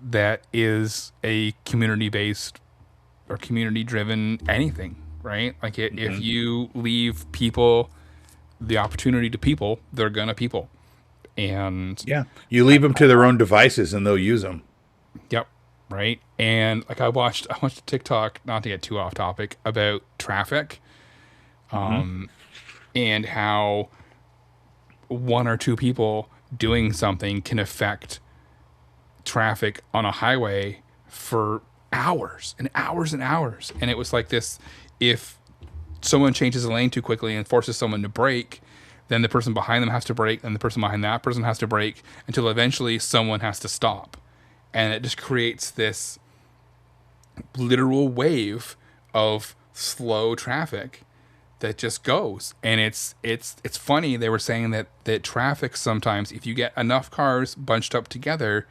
that is a community-based or community-driven anything, right? Like if you leave people the opportunity to people, they're gonna people. And yeah, you leave them to their own devices and they'll use them. Yep. Right. And like I watched a TikTok, not to get too off topic, about traffic, and how one or two people doing something can affect traffic on a highway for hours and hours and hours. And it was like this: if someone changes a lane too quickly and forces someone to brake, then the person behind them has to brake, and the person behind that person has to brake until eventually someone has to stop. And it just creates this literal wave of slow traffic that just goes. And it's funny. They were saying that traffic sometimes, if you get enough cars bunched up together,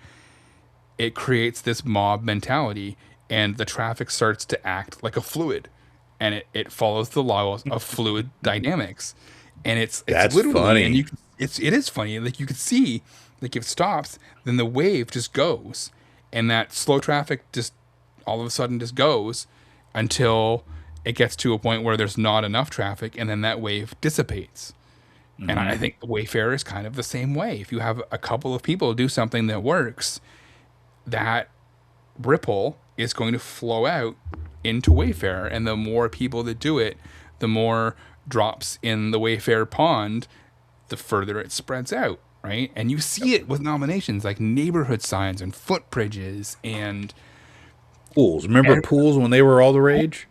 it creates this mob mentality, and the traffic starts to act like a fluid, and it follows the laws of fluid dynamics. And it's that's literally funny. And it is funny. Like you could see, like if it stops, then the wave just goes, and that slow traffic just all of a sudden just goes until it gets to a point where there's not enough traffic, and then that wave dissipates. And I think Wayfarer is kind of the same way. If you have a couple of people do something that works, that ripple is going to flow out into Wayfarer, and the more people that do it, the more drops in the Wayfarer pond, the further it spreads out. Right. And you see it with nominations like neighborhood signs and footbridges and pools. Remember pools when they were all the rage?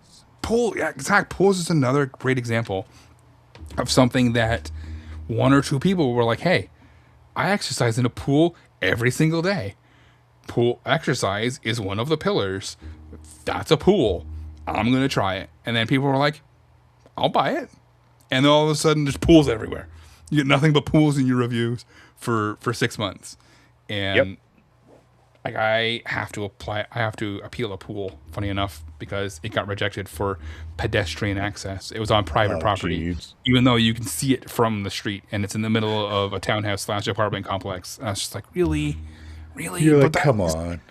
Yeah, exactly. Pools is another great example of something that one or two people were like, hey, I exercise in a pool every single day. Pool exercise is one of the pillars. That's a pool. I'm going to try it. And then people were like, I'll buy it. And then all of a sudden, there's pools everywhere. You get nothing but pools in your reviews for 6 months. And like I have to appeal a pool, funny enough, because it got rejected for pedestrian access. It was on private property, even though you can see it from the street, and it's in the middle of a townhouse / apartment complex. And I was just like, really? You're like, come on.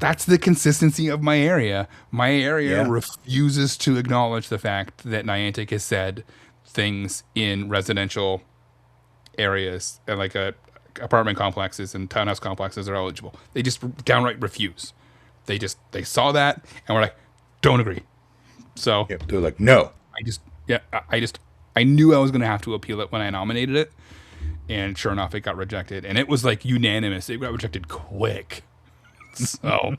That's the consistency of my area. My area refuses to acknowledge the fact that Niantic has said things in residential areas, like apartment complexes and townhouse complexes, are eligible. They just downright refuse. They saw that and were like, don't agree. So they're like, no. I knew I was going to have to appeal it when I nominated it, and sure enough, it got rejected, and it was like unanimous. It got rejected quick. So,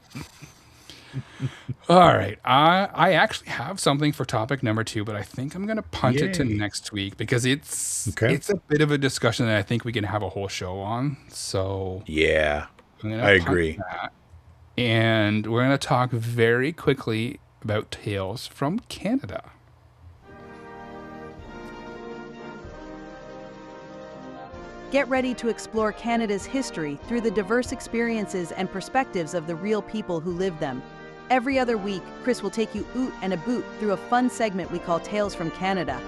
all right. I actually have something for topic number 2, but I think I'm going to punt it to next week because it's a bit of a discussion that I think we can have a whole show on. So yeah, I agree. That. And we're going to talk very quickly about Tales from Canada. Get ready to explore Canada's history through the diverse experiences and perspectives of the real people who live them. Every other week, Chris will take you oot and a boot through a fun segment we call Tales from Canada.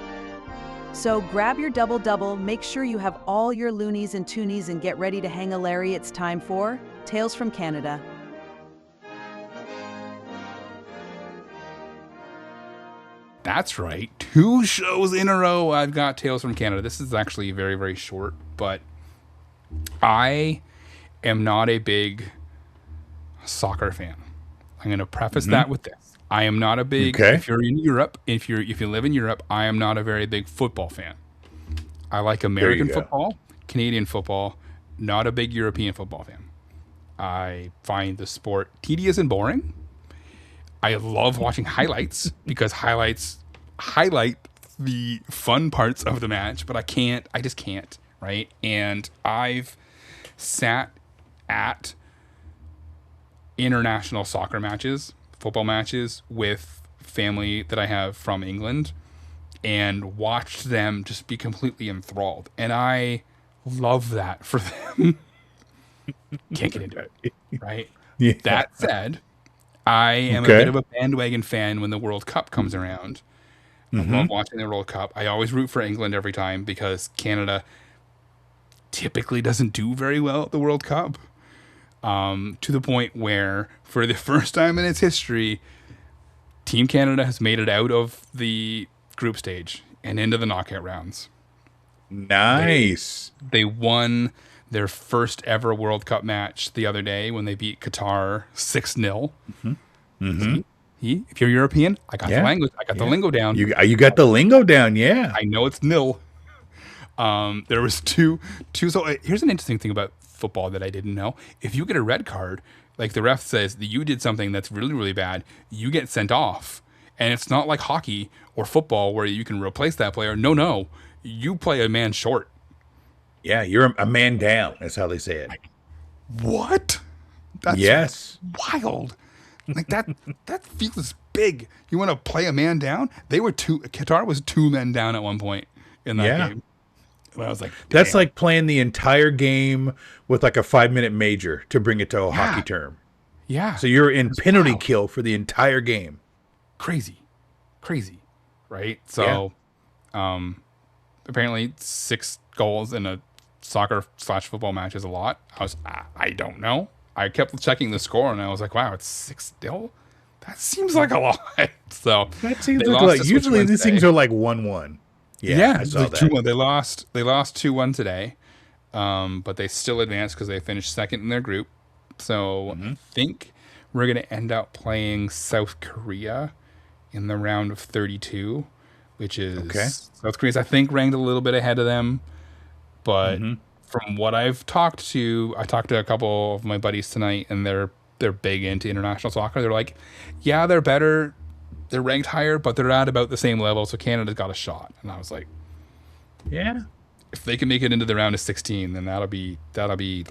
So grab your double-double, make sure you have all your loonies and toonies, and get ready to hang a Larry. It's time for Tales from Canada. That's right. 2 shows in a row I've got Tales from Canada. This is actually very, very short, but I am not a big soccer fan. I'm going to preface that with this. I am not a big, if you're in Europe, if you live in Europe, I am not a very big football fan. I like American football, Canadian football, not a big European football fan. I find the sport tedious and boring. I love watching highlights because highlights highlight the fun parts of the match, but I just can't, right? And I've sat at international soccer matches, football matches with family that I have from England and watched them just be completely enthralled. And I love that for them. Can't get into it, right? Yeah. That said, I am a bit of a bandwagon fan when the World Cup comes around. I love watching the World Cup. I always root for England every time because Canada typically doesn't do very well at the World Cup. To the point where, for the first time in its history, Team Canada has made it out of the group stage and into the knockout rounds. Nice. They won their first ever World Cup match the other day when they beat Qatar 6-0. If you're European, I got the language. I got the lingo down. You got the lingo down, yeah. I know it's nil. There was two. So here's an interesting thing about football that I didn't know. If you get a red card, like the ref says that you did something that's really, really bad, you get sent off. And it's not like hockey or football where you can replace that player. No. You play a man short. Yeah, you're a man down. That's how they say it. What? That's wild. Like that feels big. You want to play a man down? Qatar was 2 men down at one point in that game. And I was like, damn. That's like playing the entire game with like a 5-minute major to bring it to a hockey term. Yeah. So you're in penalty kill for the entire game. Crazy. Right? So apparently 6 goals in a soccer/football match is a lot. I don't know. I kept checking the score and I was like, wow, it's 6 still? That seems like a lot. So that seems like a lot. Usually these things are like 1-1. Yeah, it's like 2-1. They lost 2-1 today. But they still advanced because they finished second in their group. So I think we're going to end up playing South Korea in the round of 32, which is South Korea's, I think, ranked a little bit ahead of them. But from what I talked to a couple of my buddies tonight, and they're big into international soccer. They're like, yeah, they're better. They're ranked higher, but they're at about the same level. So Canada's got a shot. And I was like, yeah, if they can make it into the round of 16, then that'll be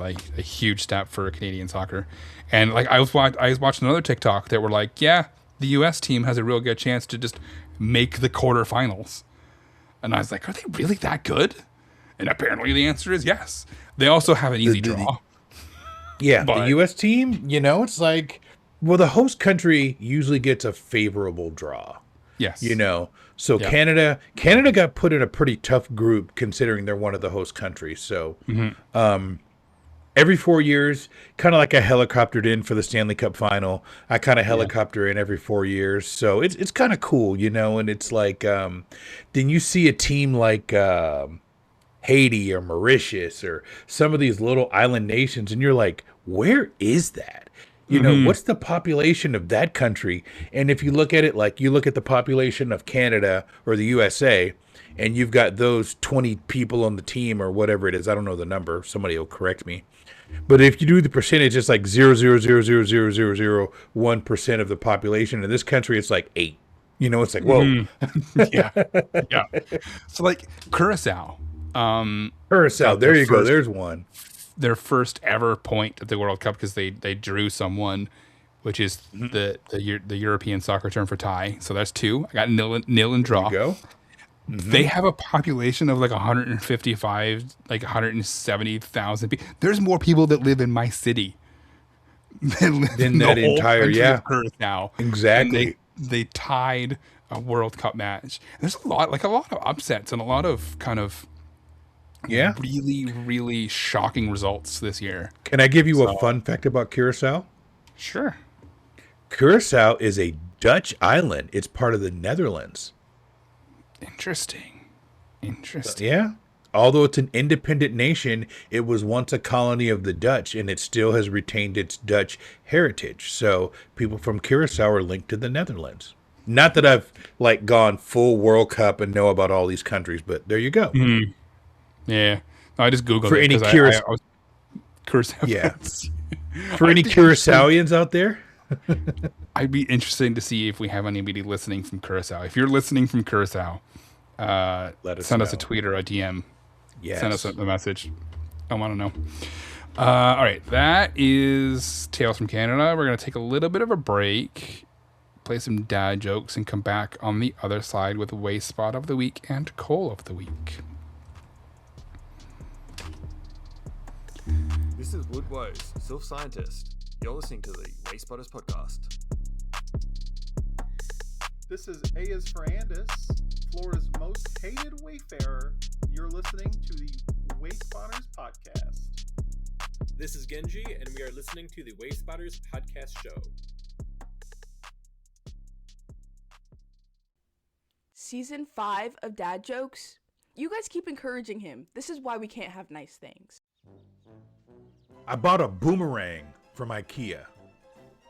like a huge step for Canadian soccer. And like I was watching another TikTok that were like, yeah, the U.S. team has a real good chance to just make the quarterfinals. And I was like, are they really that good? And apparently the answer is yes. They also have an easy draw. Yeah, But- the U.S. team, it's like, well, the host country usually gets a favorable draw. Yes. So Yeah. Canada got put in a pretty tough group considering they're one of the host countries. So every 4 years, kind of like I helicoptered in for the Stanley Cup final, I kind of helicopter in every 4 years. So it's kind of cool, and it's like then you see a team like Haiti or Mauritius or some of these little island nations, and you're like, where is that? What's the population of that country? And if you look at it like you look at the population of Canada or the USA, and you've got those 20 people on the team or whatever it is, I don't know the number. Somebody will correct me. But if you do the percentage, it's like 0.0000001% of the population. In this country, it's like 8. It's like, whoa. Yeah. So like Curacao. Curacao, there you go. first- There's one. Their first ever point at the World Cup because they drew someone, which is the European soccer term for tie. So that's 2. I got nil and draw. There you go. They have a population of like 155, like 170,000 people. There's more people that live in my city than live in that the whole entire- country yeah. of Curacao. Exactly. And they tied a World Cup match. There's a lot of upsets and a lot of kind of Yeah. really, really shocking results this year. Can I give you a fun fact about Curacao? Sure. Curacao is a Dutch island. It's part of the Netherlands. Interesting. Yeah. Although it's an independent nation, it was once a colony of the Dutch, and it still has retained its Dutch heritage. So people from Curacao are linked to the Netherlands. Not that I've like gone full World Cup and know about all these countries, but there you go. Yeah. No, I just Googled For it any 'cause curious- I was Curacao. Yeah. fans. For any I'd be interested- Curaçaoians out there, I'd be interested to see if we have anybody listening from Curacao. If you're listening from Curacao, let us send us a know. tweet or a DM. Yes. Send us a message. I want to know. All right, that is Tales from Canada. We're going to take a little bit of a break, play some dad jokes, and come back on the other side with Wayspot of the Week and Coal of the Week. This is Wood Woes, Self Scientist. You're listening to the Wayspotters podcast. This is A is for Andis, Florida's most hated wayfarer. You're listening to the Wayspotters podcast. This is Genji, and we are listening to the Wayspotters podcast show. Season 5 of Dad Jokes. You guys keep encouraging him. This is why we can't have nice things. I bought a boomerang from IKEA.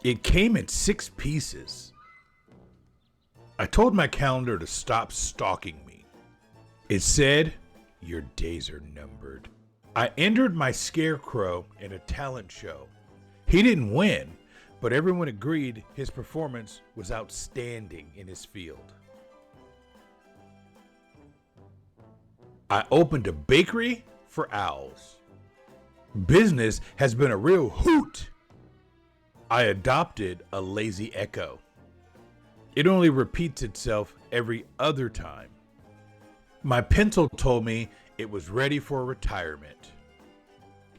It came in 6 pieces. I told my calendar to stop stalking me. It said, "Your days are numbered." I entered my scarecrow in a talent show. He didn't win, but everyone agreed his performance was outstanding in his field. I opened a bakery for owls. Business has been a real hoot. I adopted a lazy echo. It only repeats itself every other time. My pencil told me it was ready for retirement.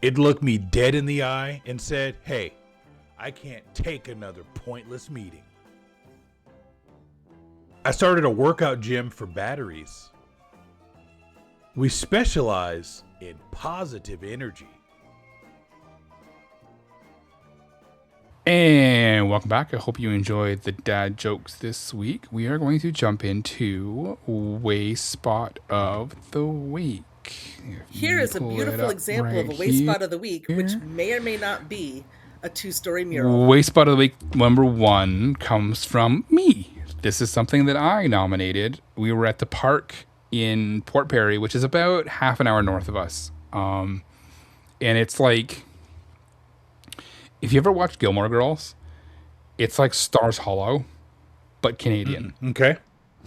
It looked me dead in the eye and said, "Hey, I can't take another pointless meeting." I started a workout gym for batteries. We specialize in positive energy. And welcome back. I hope you enjoyed the dad jokes this week. We are going to jump into Wayspot of the Week. Here is a Pull it beautiful up example of a right Wayspot of the Week, which here. may or may not be a 2-story mural. Wayspot of the Week number 1 comes from me. This is something that I nominated. We were at the park in Port Perry, which is about half an hour north of us. And it's like, if you ever watched Gilmore Girls, it's like Stars Hollow, but Canadian. Okay.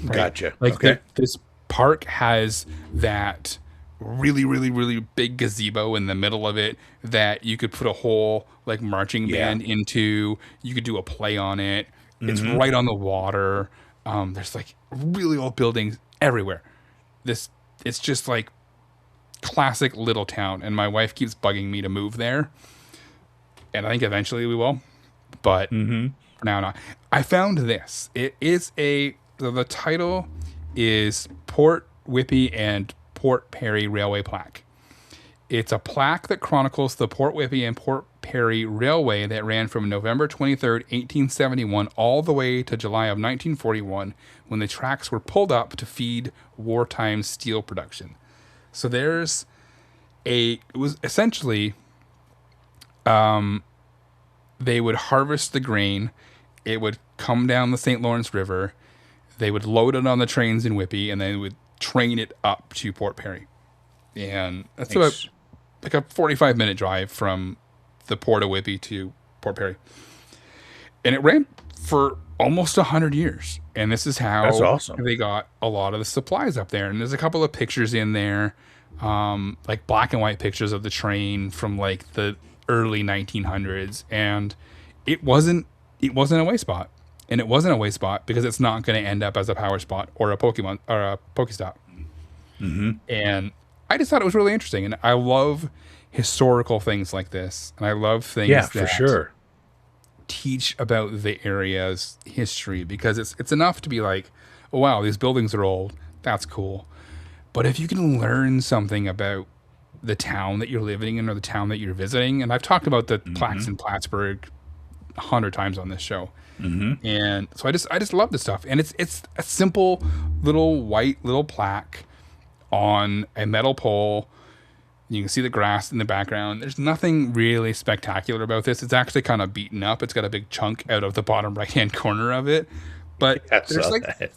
Right? Gotcha. Like okay. this park has that really, really, really big gazebo in the middle of it that you could put a whole like marching band into. You could do a play on it. It's right on the water. There's like really old buildings everywhere. It's just like classic little town, and my wife keeps bugging me to move there, and I think eventually we will, but for now not. I found this. It is the title is Port Whippy and Port Perry Railway Plaque. It's a plaque that chronicles the Port Whippy and Port Perry Railway that ran from November 23rd, 1871 all the way to July of 1941, when the tracks were pulled up to feed wartime steel production. So it was essentially, they would harvest the grain. It would come down the St. Lawrence River. They would load it on the trains in Whippy, and they would train it up to Port Perry. And that's about like a 45-minute drive from the port of Whippy to Port Perry. And it ran for almost 100 years. And this is how they got a lot of the supplies up there. And there's a couple of pictures in there, like black and white pictures of the train from like the early 1900s. And it wasn't a waste spot. And it wasn't a waste spot because it's not going to end up as a power spot or a Pokemon or a PokéStop. And I just thought it was really interesting. And I love historical things like this. And I love things that teach about the area's history, because it's enough to be like, oh, wow, these buildings are old. That's cool. But if you can learn something about the town that you're living in or the town that you're visiting, and I've talked about the plaques in Plattsburgh 100 times on this show. And so I just love this stuff. And it's a simple little plaque on a metal pole. You can see the grass in the background. There's nothing really spectacular about this. It's actually kind of beaten up. It's got a big chunk out of the bottom right-hand corner of it. But there's like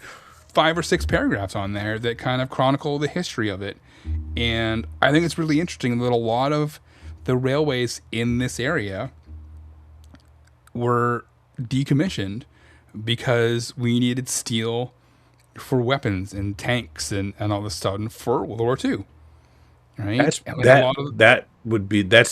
5 or 6 paragraphs on there that kind of chronicle the history of it. And I think it's really interesting that a lot of the railways in this area were decommissioned because we needed steel for weapons and tanks and all this stuff for World War II. Right? That's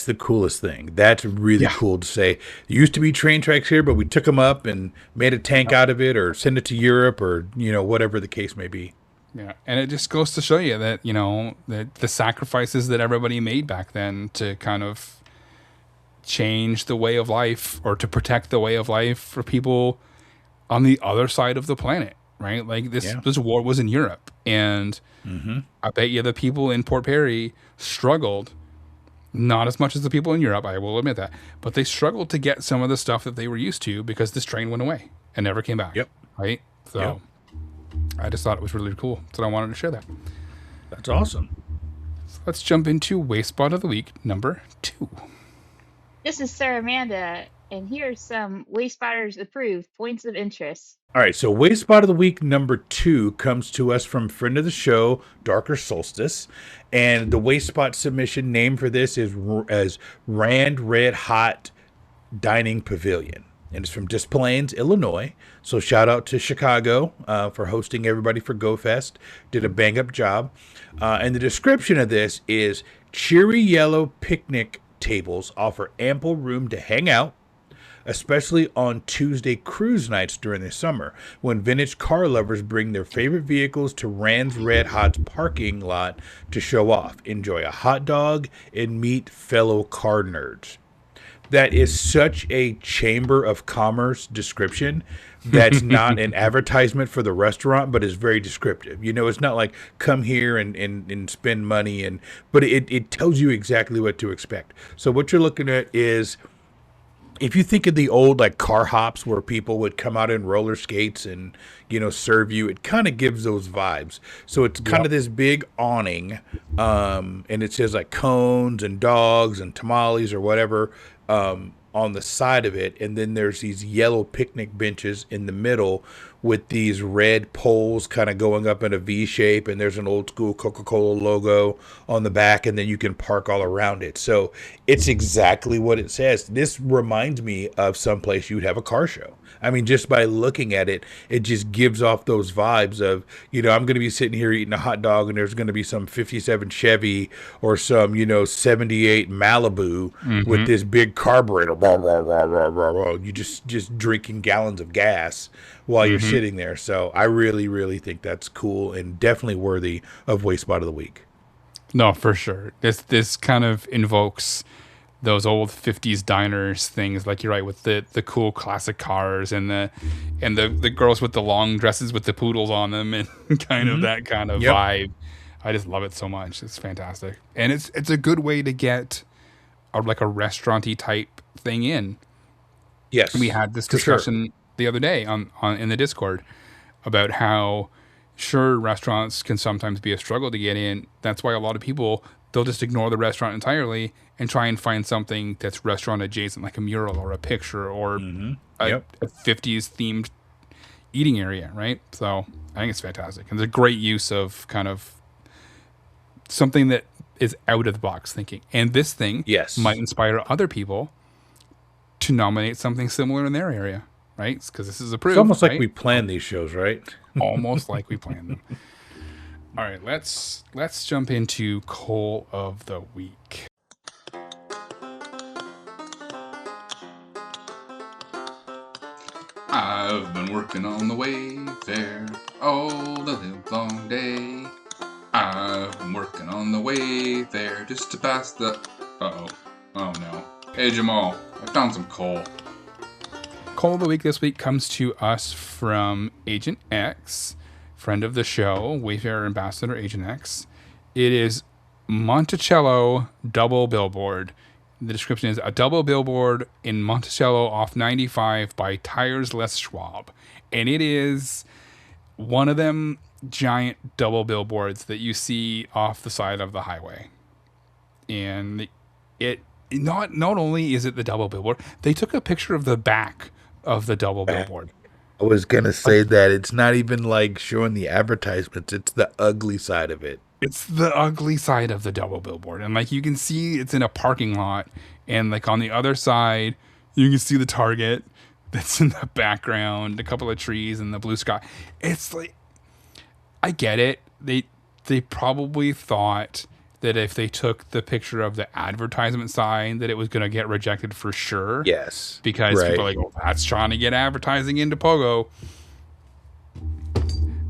the coolest thing. That's really cool to say. There used to be train tracks here, but we took them up and made a tank out of it, or send it to Europe, or whatever the case may be. Yeah, and it just goes to show you that that the sacrifices that everybody made back then to kind of change the way of life, or to protect the way of life for people on the other side of the planet. Right? Like this war was in Europe, and I bet you the people in Port Perry struggled, not as much as the people in Europe, I will admit that, but they struggled to get some of the stuff that they were used to because this train went away and never came back. Right? So I just thought it was really cool, so I wanted to share that. That's awesome. So let's jump into Waste Spot of the Week number 2. This is Sarah Amanda, and here are some Wayspotters approved points of interest. All right, so Waste Spot of the Week number 2 comes to us from friend of the show, Darker Solstice. And the Waste Spot submission name for this is as Rand Red Hot Dining Pavilion. And it's from Des Plaines, Illinois. So shout out to Chicago for hosting everybody for GoFest. Did a bang-up job. And the description of this is, cheery yellow picnic tables offer ample room to hang out, especially on Tuesday cruise nights during the summer, when vintage car lovers bring their favorite vehicles to Rand's Red Hot's parking lot to show off, enjoy a hot dog, and meet fellow car nerds. That is such a Chamber of Commerce description. That's not an advertisement for the restaurant, but is very descriptive. It's not like come here and spend money, but it tells you exactly what to expect. So what you're looking at is, if you think of the old like car hops where people would come out in roller skates and serve you, it kind of gives those vibes. So it's kind of this big awning, and it says like cones and dogs and tamales or whatever on the side of it, and then there's these yellow picnic benches in the middle with these red poles kind of going up in a V shape, and there's an old school Coca-Cola logo on the back, and then you can park all around it. So it's exactly what it says. This reminds me of someplace you'd have a car show. I mean, just by looking at it, it just gives off those vibes of, I'm going to be sitting here eating a hot dog, and there's going to be some 57 Chevy or some, 78 Malibu with this big carburetor. Blah, blah, blah, blah, blah, blah. You just drinking gallons of gas while you're sitting there. So I really, really think that's cool and definitely worthy of Waste Spot of the Week. No, for sure. This kind of invokes those old 50s diners things, like you're right, with the cool classic cars and the girls with the long dresses with the poodles on them and kind of that kind of vibe. I just love it so much. It's fantastic. And it's a good way to get like a restaurant-y type thing in. Yes. We had this discussion the other day on in the Discord about how restaurants can sometimes be a struggle to get in. That's why a lot of people, they'll just ignore the restaurant entirely and try and find something that's restaurant adjacent, like a mural or a picture or a 50s themed eating area, right? So I think it's fantastic. And it's a great use of kind of something that is out of the box thinking. And this thing might inspire other people to nominate something similar in their area, right? Because this is approved. It's almost like we plan these shows, right? Almost like we plan them. All right, let's jump into Coal of the Week. I've been working on the Wayfarer all the live long day. I've been working on the Wayfarer just to pass the... Uh-oh. Oh, no. Hey, Jamal, I found some coal. Coal of the Week this week comes to us from Agent X, friend of the show, Wayfarer Ambassador Agent X. It is Monticello double billboard. The description is a double billboard in Monticello off 95 by Tires Less Schwab. And it is one of them giant double billboards that you see off the side of the highway. And it not only is it the double billboard, they took a picture of the back of the double billboard. I was going to say that it's not even like showing the advertisements. It's the ugly side of it. It's the ugly side of the double billboard. And like you can see it's in a parking lot. And like on the other side, you can see the Target that's in the background, a couple of trees and the blue sky. It's like, I get it. They probably thought that if they took the picture of the advertisement sign that it was going to get rejected for sure. Yes. Because people are like, oh, that's trying to get advertising into Pogo.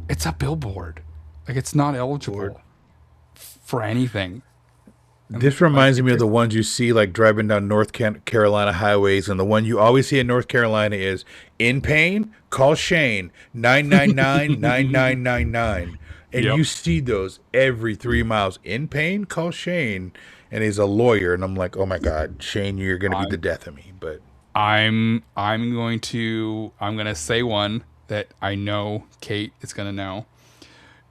It's a billboard. Like it's not eligible for anything. This reminds me of the ones you see like driving down North Carolina highways, and the one you always see in North Carolina is, in pain, call Shane, 999-9999. And you see those every 3 miles. In pain, call Shane. And he's a lawyer. And I'm like, oh my God, Shane, you're going to be the death of me. But I'm going to say one that I know Kate is going to know.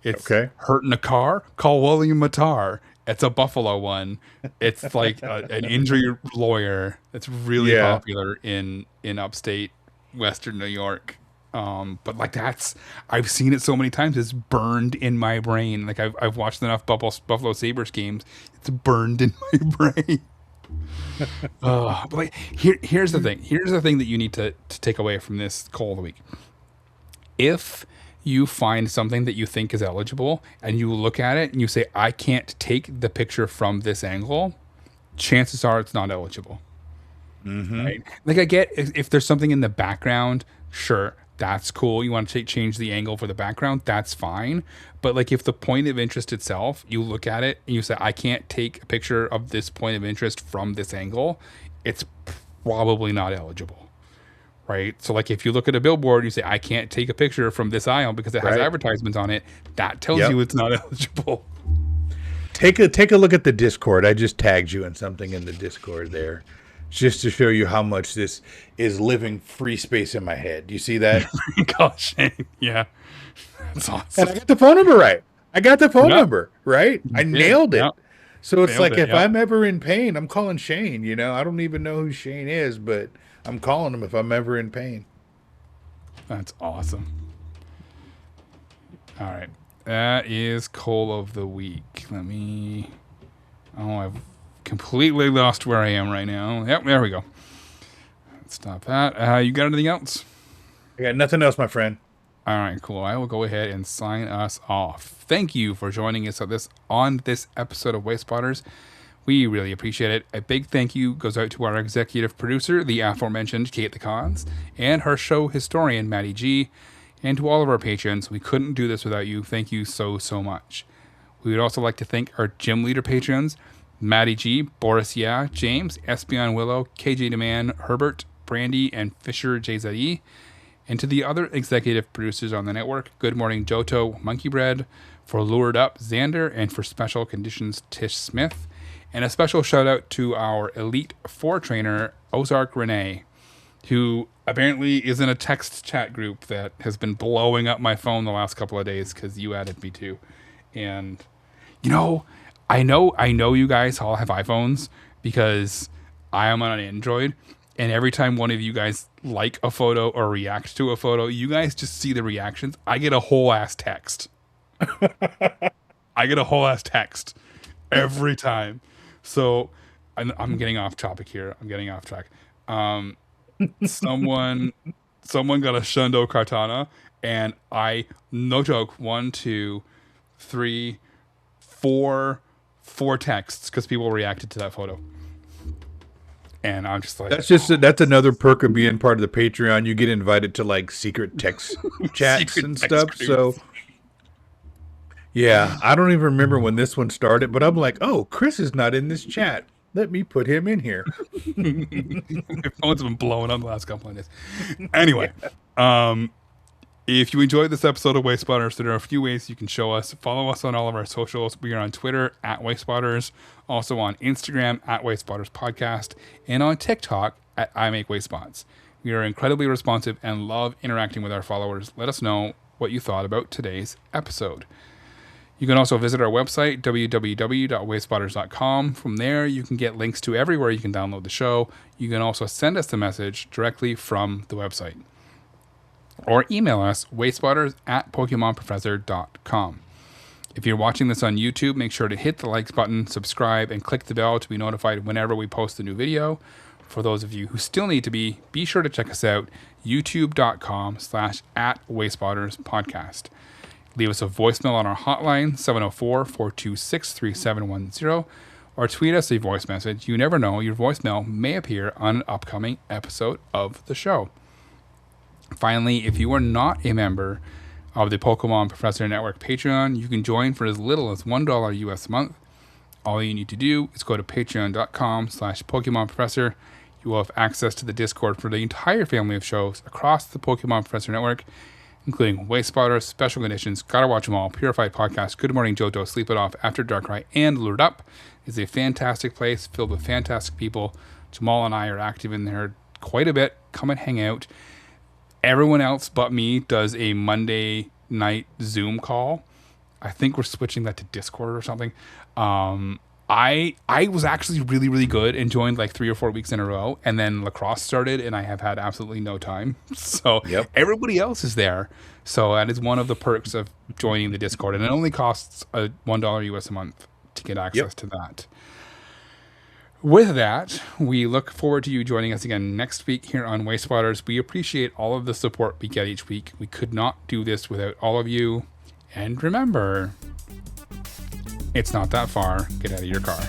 It's hurting a car, call William Matar. It's a Buffalo one. It's like an injury lawyer that's really popular in upstate Western New York. But like I've seen it so many times. It's burned in my brain. Like I've watched enough Buffalo Sabres games. It's burned in my brain. But like here's the thing. Here's the thing that you need to take away from this Coal of the Week. If you find something that you think is eligible and you look at it and you say, I can't take the picture from this angle, chances are it's not eligible. Right? Like I get if there's something in the background, sure, that's cool. You want to change the angle for the background, that's fine. But like if the point of interest itself, you look at it and you say, I can't take a picture of this point of interest from this angle, it's probably not eligible. Right? So like if you look at a billboard and you say, I can't take a picture from this aisle because it has advertisements on it, that tells you it's not eligible. Take a look at the Discord. I just tagged you in something in the Discord there, just to show you how much this is living free space in my head. You see that? Gosh, yeah. That's awesome. And I got the phone number right. I nailed it. Yep. So it's like if I'm ever in pain, I'm calling Shane. You know, I don't even know who Shane is, but I'm calling him if I'm ever in pain. That's awesome. All right. That is Coal of the Week. I've completely lost where I am right now. Yep, there we go. Let's stop that. You got anything else? I got nothing else, my friend. All right, cool. I will go ahead and sign us off. Thank you for joining us on this episode of Wayspotters. We really appreciate it. A big thank you goes out to our executive producer, the aforementioned Kate the Cons, and her show historian, Maddie G. And to all of our patrons, we couldn't do this without you. Thank you so much. We would also like to thank our gym leader patrons, Maddie G, Boris James, Espion Willow, KJ Demand, Herbert, Brandy, and Fisher JZE. And to the other executive producers on the network, Good Morning Johto, Monkey Bread, for Lured Up, Xander, and for Special Conditions, Tish Smith. And a special shout out to our Elite 4 trainer, Ozark Renee, who apparently is in a text chat group that has been blowing up my phone the last couple of days because you added me to. And, I know you guys all have iPhones because I am on an Android. And every time one of you guys like a photo or react to a photo, you guys just see the reactions. I get a whole ass text. Every time. So I'm getting off topic here. I'm getting off track. Someone got a Shundo Kartana, and I, no joke, 1, 2, 3, 4 texts because people reacted to that photo. And I'm just like, that's another perk of being part of the Patreon. You get invited to like secret text chats and stuff. So yeah, I don't even remember when this one started, but I'm like, oh, Chris is not in this chat. Let me put him in here. My phone's been blowing up the last couple of days. Anyway, if you enjoyed this episode of Wayspotters, there are a few ways you can show us. Follow us on all of our socials. We are on Twitter at Wayspotters, also on Instagram at Wayspotters Podcast, and on TikTok at I Make Wayspots. We are incredibly responsive and love interacting with our followers. Let us know what you thought about today's episode. You can also visit our website, www.wayspotters.com. From there, you can get links to everywhere you can download the show. You can also send us the message directly from the website. Or email us, wayspotters@PokemonProfessor.com. If you're watching this on YouTube, make sure to hit the likes button, subscribe, and click the bell to be notified whenever we post a new video. For those of you who still need to be sure to check us out, youtube.com/@WayspottersPodcast. Leave us a voicemail on our hotline, 704-426-3710, or tweet us a voice message. You never know, your voicemail may appear on an upcoming episode of the show. Finally, if you are not a member of the Pokemon Professor Network Patreon, you can join for as little as $1 US a month. All you need to do is go to patreon.com/PokemonProfessor. You will have access to the Discord for the entire family of shows across the Pokemon Professor Network, including Wayspotters, Special Conditions, Gotta Watch 'Em All, Purified Podcast, Good Morning Johto, Sleep It Off, After Darkrai, and Lured Up. It's a fantastic place filled with fantastic people. Jamal and I are active in there quite a bit. Come and hang out. Everyone else but me does a Monday night Zoom call. I think we're switching that to Discord or something. I was actually really, really good and joined like 3 or 4 weeks in a row. And then lacrosse started and I have had absolutely no time. So Everybody else is there. So that is one of the perks of joining the Discord. And it only costs $1 US a month to get access to that. With that, we look forward to you joining us again next week here on Wayspotters. We appreciate all of the support we get each week. We could not do this without all of you. And remember, it's not that far. Get out of your car.